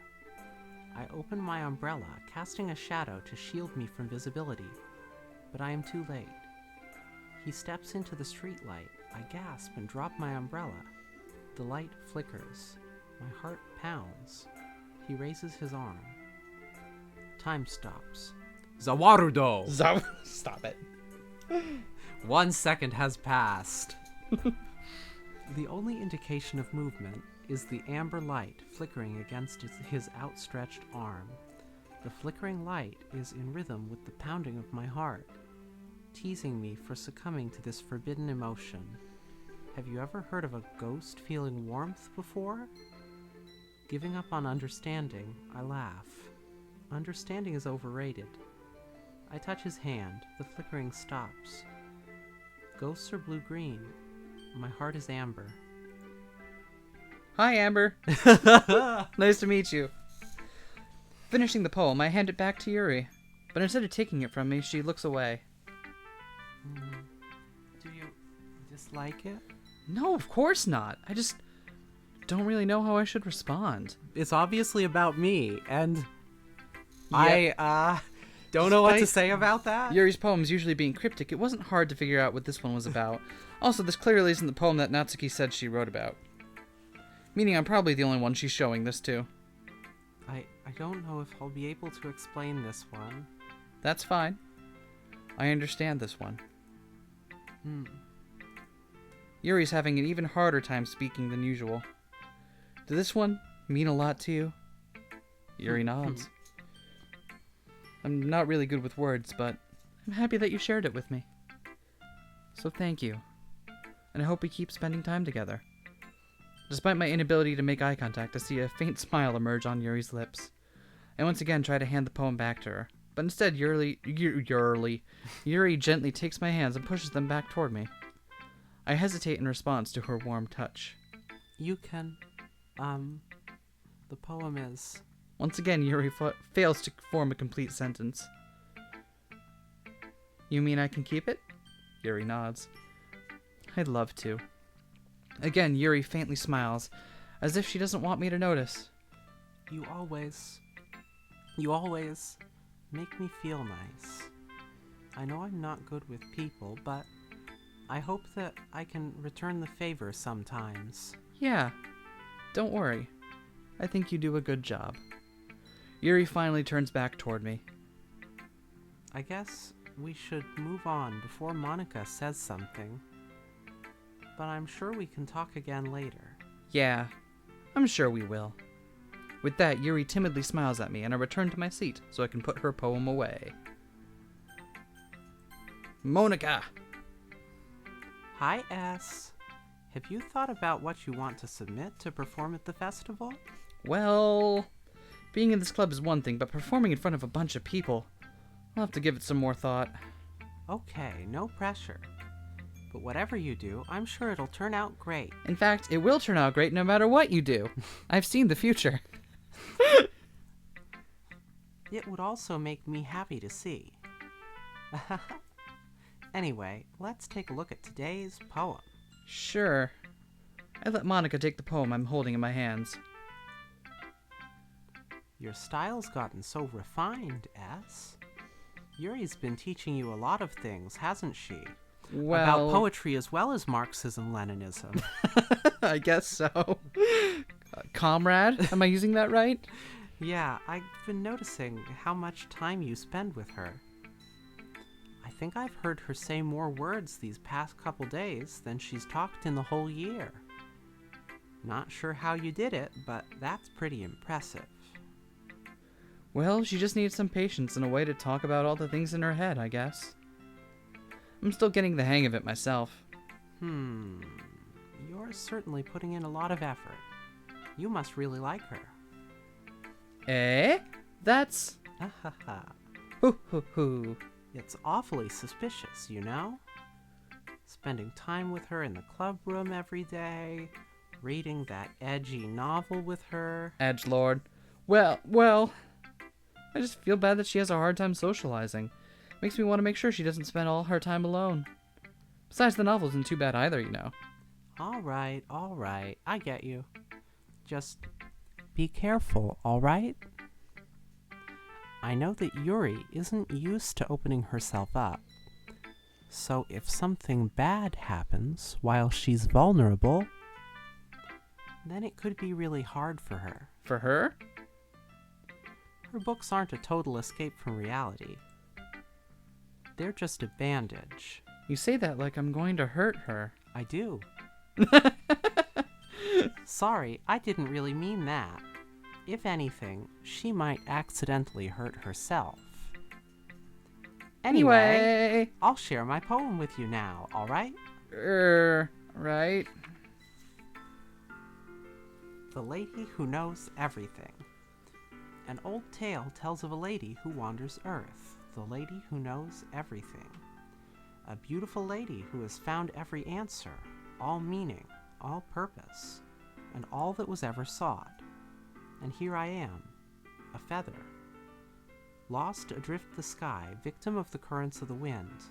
I open my umbrella, casting a shadow to shield me from visibility. But I am too late. He steps into the streetlight. I gasp and drop my umbrella. The light flickers. My heart pounds. He raises his arm. Time stops. Zawarudo! Stop it. 1 second has passed. The only indication of movement is the amber light flickering against his outstretched arm. The flickering light is in rhythm with the pounding of my heart, teasing me for succumbing to this forbidden emotion. Have you ever heard of a ghost feeling warmth before? Giving up on understanding, I laugh. Understanding is overrated. I touch his hand. The flickering stops. Ghosts are blue-green. My heart is amber. Hi, Amber. Nice to meet you. Finishing the poem, I hand it back to Yuri. But instead of taking it from me, she looks away. Do you dislike it? No, of course not. I just don't really know how I should respond. It's obviously about me, and Yep. I don't know what to Despite say about that. Yuri's poems usually being cryptic, it wasn't hard to figure out what this one was about. Also, this clearly isn't the poem that Natsuki said she wrote about. Meaning I'm probably the only one she's showing this to. I don't know if I'll be able to explain this one. That's fine. I understand this one. Yuri's having an even harder time speaking than usual. Did this one mean a lot to you? Yuri nods. I'm not really good with words, but I'm happy that you shared it with me. So thank you. And I hope we keep spending time together. Despite my inability to make eye contact, I see a faint smile emerge on Yuri's lips. I once again try to hand the poem back to her, but instead Yuri gently takes my hands and pushes them back toward me. I hesitate in response to her warm touch. You can, the poem is... Once again, Yuri fails to form a complete sentence. You mean I can keep it? Yuri nods. I'd love to. Again, Yuri faintly smiles, as if she doesn't want me to notice. You always make me feel nice. I know I'm not good with people, but I hope that I can return the favor sometimes. Yeah, don't worry. I think you do a good job. Yuri finally turns back toward me. I guess we should move on before Monica says something. But I'm sure we can talk again later. Yeah, I'm sure we will. With that, Yuri timidly smiles at me, and I return to my seat so I can put her poem away. Monica! Hi, S. Have you thought about what you want to submit to perform at the festival? Well, being in this club is one thing, but performing in front of a bunch of people, I'll have to give it some more thought. Okay, no pressure. But whatever you do, I'm sure it'll turn out great. In fact, it will turn out great no matter what you do. I've seen the future. It would also make me happy to see. Anyway, let's take a look at today's poem. Sure. I let Monica take the poem I'm holding in my hands. Your style's gotten so refined, S. Yuri's been teaching you a lot of things, hasn't she? Well, about poetry as well as Marxism-Leninism. I guess so. Comrade? Am I using that right? Yeah, I've been noticing how much time you spend with her. I think I've heard her say more words these past couple days than she's talked in the whole year. Not sure how you did it, but that's pretty impressive. Well, she just needs some patience and a way to talk about all the things in her head, I guess. I'm still getting the hang of it myself. You're certainly putting in a lot of effort. You must really like her. Eh? That's... Ahaha. Hoo hoo hoo. It's awfully suspicious, you know? Spending time with her in the club room every day, reading that edgy novel with her. Edgelord. Well, I just feel bad that she has a hard time socializing. Makes me want to make sure she doesn't spend all her time alone. Besides, the novel isn't too bad either, you know. All right, I get you. Just be careful, all right? I know that Yuri isn't used to opening herself up. So if something bad happens while she's vulnerable, then it could be really hard for her. For her? Her books aren't a total escape from reality. They're just a bandage. You say that like I'm going to hurt her. I do. Sorry, I didn't really mean that. If anything, she might accidentally hurt herself. Anyway, I'll share my poem with you now, alright? Right. The Lady Who Knows Everything. An old tale tells of a lady who wanders Earth, the lady who knows everything. A beautiful lady who has found every answer, all meaning, all purpose, and all that was ever sought. And here I am, a feather, lost adrift the sky, victim of the currents of the wind.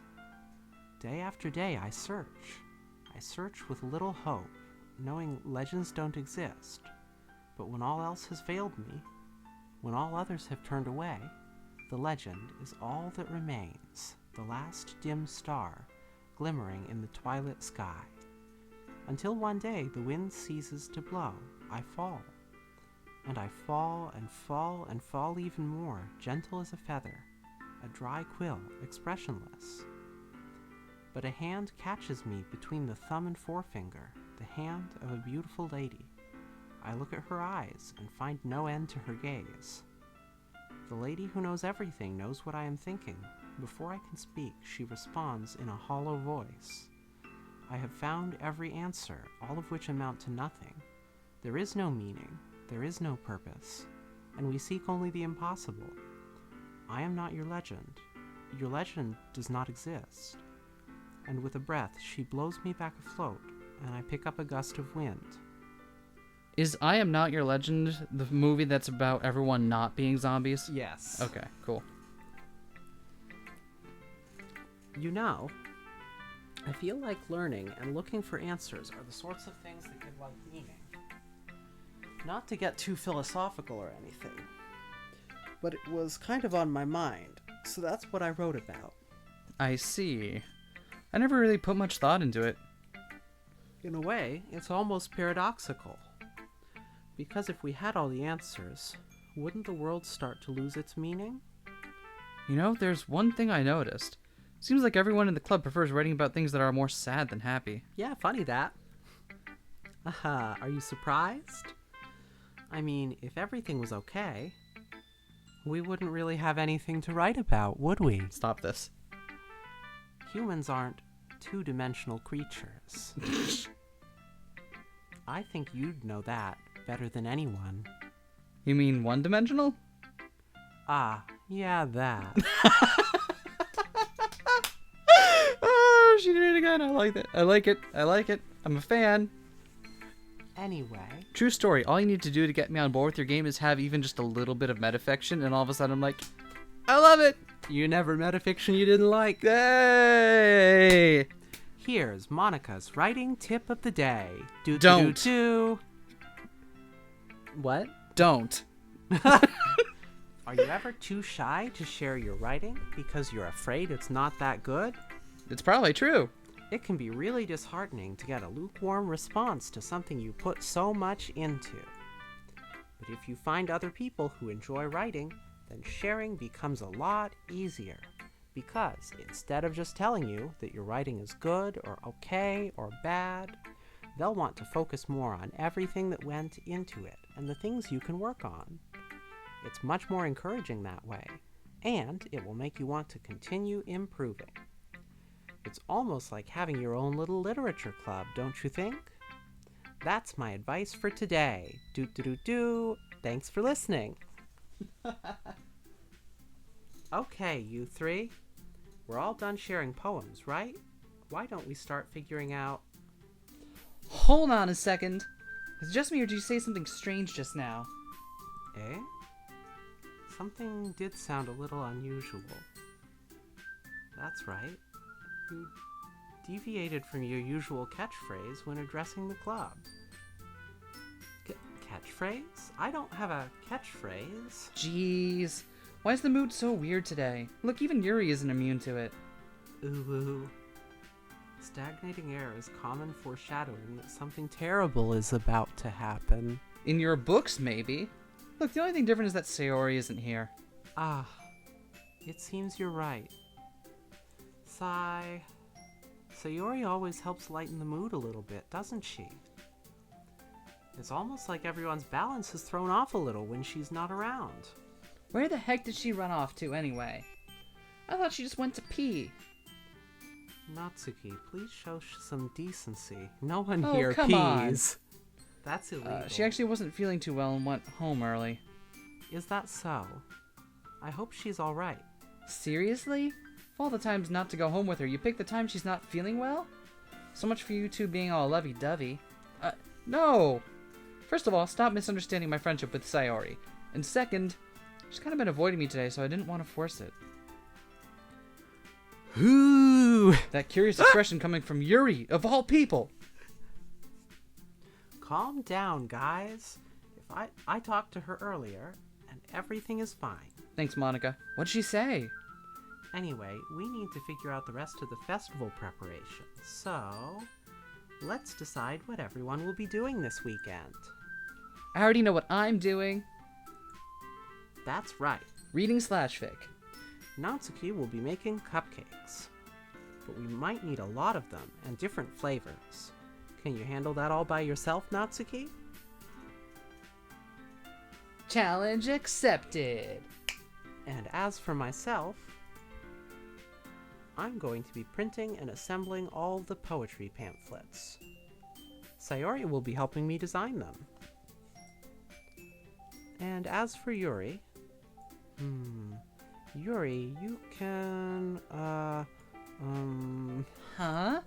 Day after day I search with little hope, knowing legends don't exist. But when all else has failed me, when all others have turned away, the legend is all that remains, the last dim star glimmering in the twilight sky. Until one day the wind ceases to blow, I fall. And I fall and fall and fall even more, gentle as a feather, a dry quill, expressionless. But a hand catches me between the thumb and forefinger, the hand of a beautiful lady. I look at her eyes and find no end to her gaze. The lady who knows everything knows what I am thinking. Before I can speak, she responds in a hollow voice. I have found every answer, all of which amount to nothing. There is no meaning, there is no purpose, and we seek only the impossible. I am not your legend. Your legend does not exist. and with a breath, she blows me back afloat, and I pick up a gust of wind. Is I Am Not Your Legend the movie that's about everyone not being zombies? Yes. Okay, cool. You know, I feel like learning and looking for answers are the sorts of things that give life meaning. Not to get too philosophical or anything, but it was kind of on my mind, so that's what I wrote about. I see. I never really put much thought into it. In a way, it's almost paradoxical. Because if we had all the answers, wouldn't the world start to lose its meaning? You know, there's one thing I noticed. Seems like everyone in the club prefers writing about things that are more sad than happy. Yeah, funny that. Are you surprised? I mean, if everything was okay, we wouldn't really have anything to write about, would we? Stop this. Humans aren't two-dimensional creatures. I think you'd know that better than anyone. You mean one-dimensional? Ah, yeah, that. Oh, she did it again. I like it. I like it. I like it. I'm a fan. Anyway. True story. All you need to do to get me on board with your game is have even just a little bit of metafiction, and all of a sudden I'm like, I love it. You never met a fiction you didn't like. Yay! Here's Monica's writing tip of the day. Don't. What? Don't. Are you ever too shy to share your writing because you're afraid it's not that good? It's probably true. It can be really disheartening to get a lukewarm response to something you put so much into. But if you find other people who enjoy writing, then sharing becomes a lot easier. Because instead of just telling you that your writing is good or okay or bad, they'll want to focus more on everything that went into it and the things you can work on. It's much more encouraging that way, and it will make you want to continue improving. It's almost like having your own little literature club, don't you think? That's my advice for today. Thanks for listening. Okay, you three. We're all done sharing poems, right? Why don't we start figuring out... Hold on a second. Is it just me or did you say something strange just now? Eh? Something did sound a little unusual. That's right. You deviated from your usual catchphrase when addressing the club. Catchphrase? I don't have a catchphrase. Jeez. Why is the mood so weird today? Look, even Yuri isn't immune to it. Ooh. Stagnating air is common foreshadowing that something terrible is about to happen. In your books, maybe. Look, the only thing different is that Sayori isn't here. Ah. It seems you're right. Sayori always helps lighten the mood a little bit, doesn't she? It's almost like everyone's balance is thrown off a little when she's not around. Where the heck did she run off to, anyway? I thought she just went to pee. Natsuki, please show some decency. No one Oh, here come on. pees. That's illegal. She actually wasn't feeling too well and went home early. Is that so? I hope she's alright. Seriously? Of all the times not to go home with her, you pick the time she's not feeling well? So much for you two being all lovey-dovey. No! First of all, stop misunderstanding my friendship with Sayori. And second, she's kind of been avoiding me today, so I didn't want to force it. Ooh! That curious expression coming from Yuri, of all people! Calm down, guys. If I talked to her earlier, and everything is fine. Thanks, Monica. What'd she say? Anyway, we need to figure out the rest of the festival preparations, so let's decide what everyone will be doing this weekend. I already know what I'm doing. That's right. Reading/fic. Natsuki will be making cupcakes, but we might need a lot of them and different flavors. Can you handle that all by yourself, Natsuki? Challenge accepted. And as for myself, I'm going to be printing and assembling all the poetry pamphlets. Sayori will be helping me design them. And as for Yuri, Yuri, you can, Huh?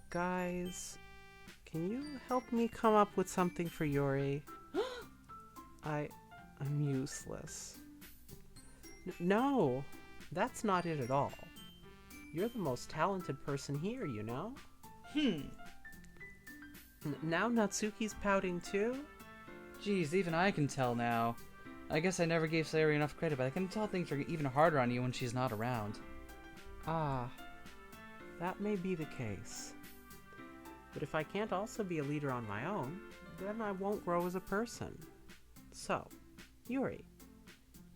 Guys, can you help me come up with something for Yuri? I'm useless. No, that's not it at all. You're the most talented person here, you know? Now Natsuki's pouting too? Jeez, even I can tell now. I guess I never gave Sayori enough credit, but I can tell things are even harder on you when she's not around. Ah, that may be the case. But if I can't also be a leader on my own, then I won't grow as a person. So, Yuri,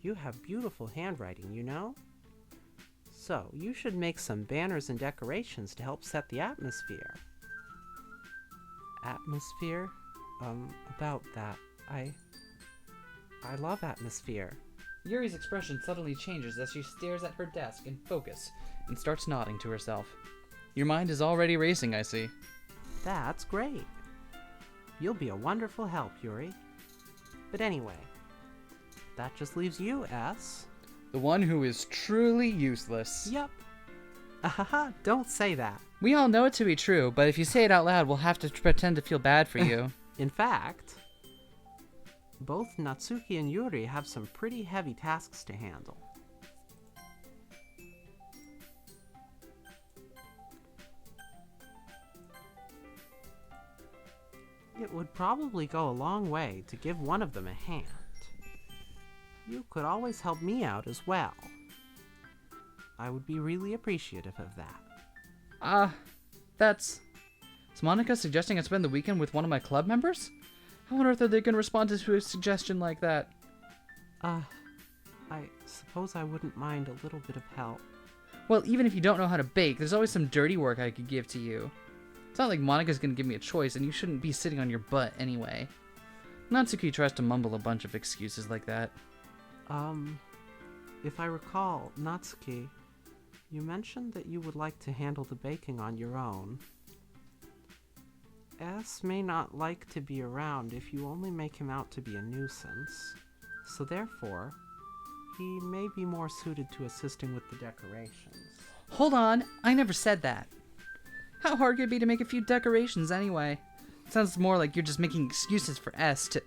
you have beautiful handwriting, you know? So, you should make some banners and decorations to help set the atmosphere. Atmosphere? About that, I love atmosphere. Yuri's expression suddenly changes as she stares at her desk in focus and starts nodding to herself. Your mind is already racing, I see. That's great. You'll be a wonderful help, Yuri. But anyway, that just leaves you, S. The one who is truly useless. Yup. Ahaha, don't say that. We all know it to be true, but if you say it out loud, we'll have to pretend to feel bad for you. In fact, both Natsuki and Yuri have some pretty heavy tasks to handle. It would probably go a long way to give one of them a hand. You could always help me out as well. I would be really appreciative of that. That's... Is Monica suggesting I spend the weekend with one of my club members? I wonder if they're going to respond to a suggestion like that. I suppose I wouldn't mind a little bit of help. Well, even if you don't know how to bake, there's always some dirty work I could give to you. It's not like Monica's going to give me a choice, and you shouldn't be sitting on your butt anyway. Natsuki tries to mumble a bunch of excuses like that. If I recall, Natsuki, you mentioned that you would like to handle the baking on your own. S may not like to be around if you only make him out to be a nuisance, so therefore, he may be more suited to assisting with the decorations. Hold on, I never said that. How hard could it be to make a few decorations anyway? It sounds more like you're just making excuses for S to...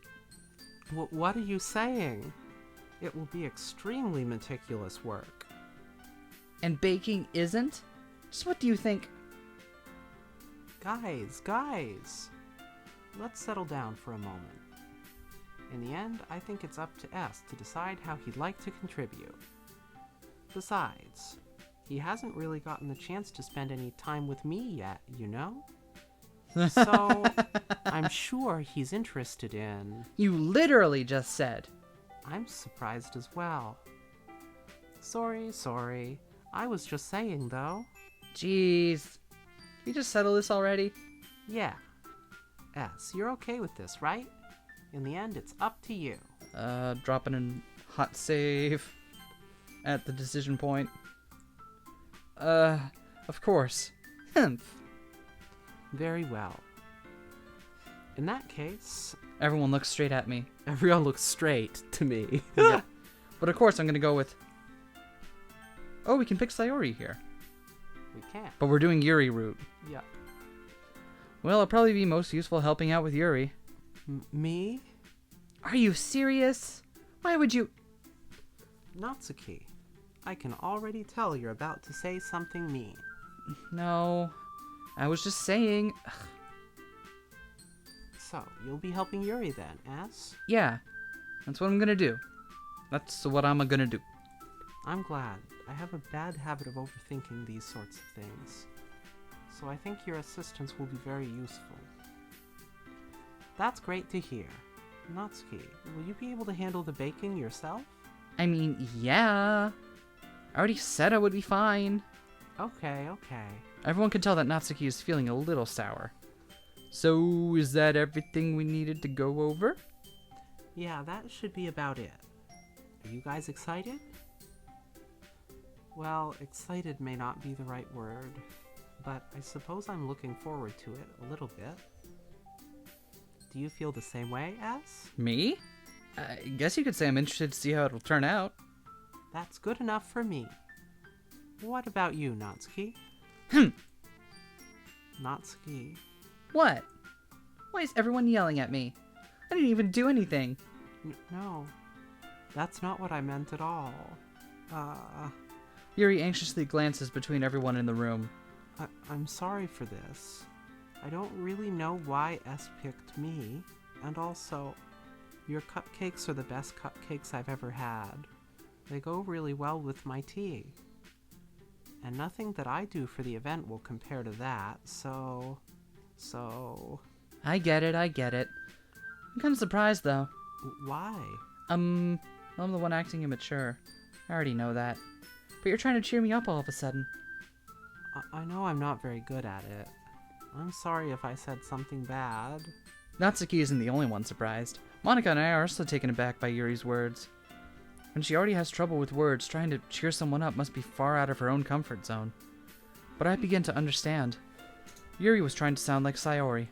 What are you saying? It will be extremely meticulous work. And baking isn't? Just what do you think? Guys, let's settle down for a moment. In the end, I think it's up to S to decide how he'd like to contribute. Besides, he hasn't really gotten the chance to spend any time with me yet, you know? So, I'm sure he's interested in... You literally just said. I'm surprised as well. Sorry. I was just saying, though. Jeez. We just settle this already? Yeah. S, you're okay with this, right? In the end, it's up to you. Dropping in hot save at the decision point. Of course. Very well. In that case... Everyone looks straight at me. Everyone looks straight to me. Yeah. But of course I'm gonna go with... Oh, we can pick Sayori here. We can't. But we're doing Yuri route. Yeah. Well, I'll probably be most useful helping out with Yuri. Me? Are you serious? Why would you... Natsuki, I can already tell you're about to say something mean. No. I was just saying... So, you'll be helping Yuri then, S? Yeah. That's what I'm gonna do. That's what I'm gonna do. I'm glad. I have a bad habit of overthinking these sorts of things. So I think your assistance will be very useful. That's great to hear. Natsuki, will you be able to handle the baking yourself? I mean, yeah. I already said I would be fine. Okay. Everyone can tell that Natsuki is feeling a little sour. So, is that everything we needed to go over? Yeah, that should be about it. Are you guys excited? Well, excited may not be the right word, but I suppose I'm looking forward to it a little bit. Do you feel the same way, S? Me? I guess you could say I'm interested to see how it'll turn out. That's good enough for me. What about you, Natsuki? Natsuki. What? Why is everyone yelling at me? I didn't even do anything. No, that's not what I meant at all. Yuri anxiously glances between everyone in the room. I'm sorry for this. I don't really know why S picked me, and also, your cupcakes are the best cupcakes I've ever had. They go really well with my tea. And nothing that I do for the event will compare to that, so... I get it. I'm kind of surprised, though. Why? I'm the one acting immature. I already know that. But you're trying to cheer me up all of a sudden. I know I'm not very good at it. I'm sorry if I said something bad. Natsuki isn't the only one surprised. Monica and I are also taken aback by Yuri's words. When she already has trouble with words, trying to cheer someone up must be far out of her own comfort zone. But I begin to understand. Yuri was trying to sound like Sayori.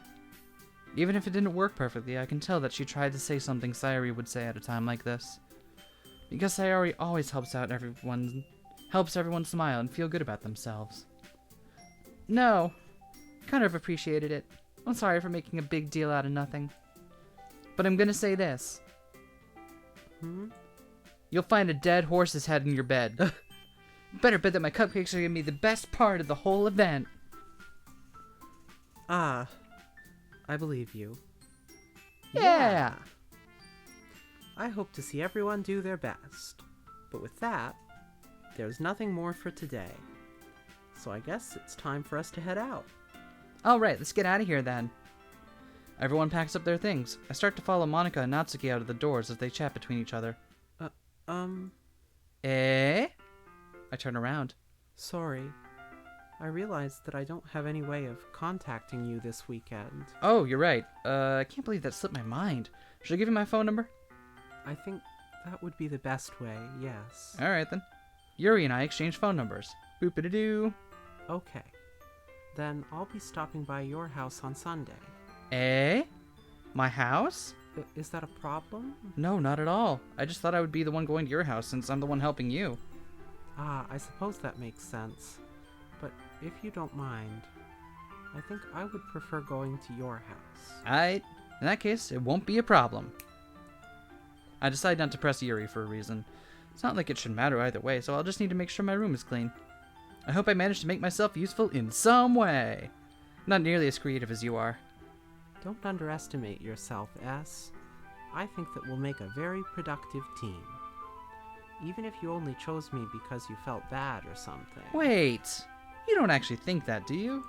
Even if it didn't work perfectly, I can tell that she tried to say something Sayori would say at a time like this. Because Sayori always helps everyone smile and feel good about themselves. No, kind of appreciated it. I'm sorry for making a big deal out of nothing. But I'm gonna say this. You'll find a dead horse's head in your bed. Better bet that my cupcakes are gonna be the best part of the whole event. I believe you. Yeah. I hope to see everyone do their best. But with that, there's nothing more for today. So I guess it's time for us to head out. Alright, let's get out of here then. Everyone packs up their things. I start to follow Monica and Natsuki out of the doors as they chat between each other. Eh? I turn around. Sorry. I realized that I don't have any way of contacting you this weekend. Oh, you're right. I can't believe that slipped my mind. Should I give you my phone number? I think that would be the best way, yes. Alright then. Yuri and I exchange phone numbers. Boop-a-doo. Okay. Then I'll be stopping by your house on Sunday. Eh? My house? Is that a problem? No, not at all. I just thought I would be the one going to your house since I'm the one helping you. I suppose that makes sense. But if you don't mind, I think I would prefer going to your house. Alright. In that case, it won't be a problem. I decide not to press Yuri for a reason. It's not like it should matter either way, so I'll just need to make sure my room is clean. I hope I manage to make myself useful in some way. Not nearly as creative as you are. Don't underestimate yourself, S. I think that we'll make a very productive team. Even if you only chose me because you felt bad or something. Wait! You don't actually think that, do you?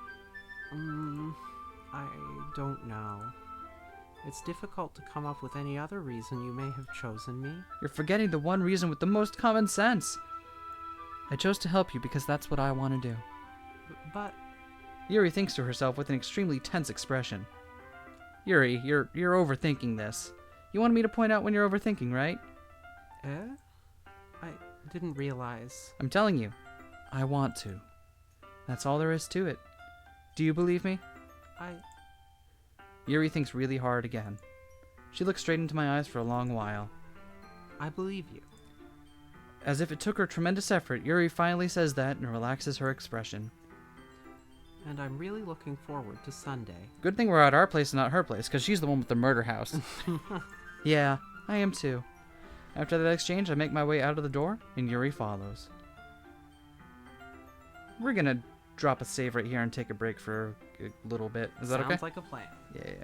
I don't know. It's difficult to come up with any other reason you may have chosen me. You're forgetting the one reason with the most common sense. I chose to help you because that's what I want to do. But... Yuri thinks to herself with an extremely tense expression. Yuri, you're overthinking this. You wanted me to point out when you're overthinking, right? I didn't realize. I'm telling you, I want to. That's all there is to it. Do you believe me? Yuri thinks really hard again. She looks straight into my eyes for a long while. I believe you. As if it took her tremendous effort, Yuri finally says that and relaxes her expression. And I'm really looking forward to Sunday. Good thing we're at our place and not her place, because she's the one with the murder house. Yeah, I am too. After that exchange, I make my way out of the door, and Yuri follows. We're gonna drop a save right here and take a break for a little bit. Is that okay? Sounds like a plan. Yeah.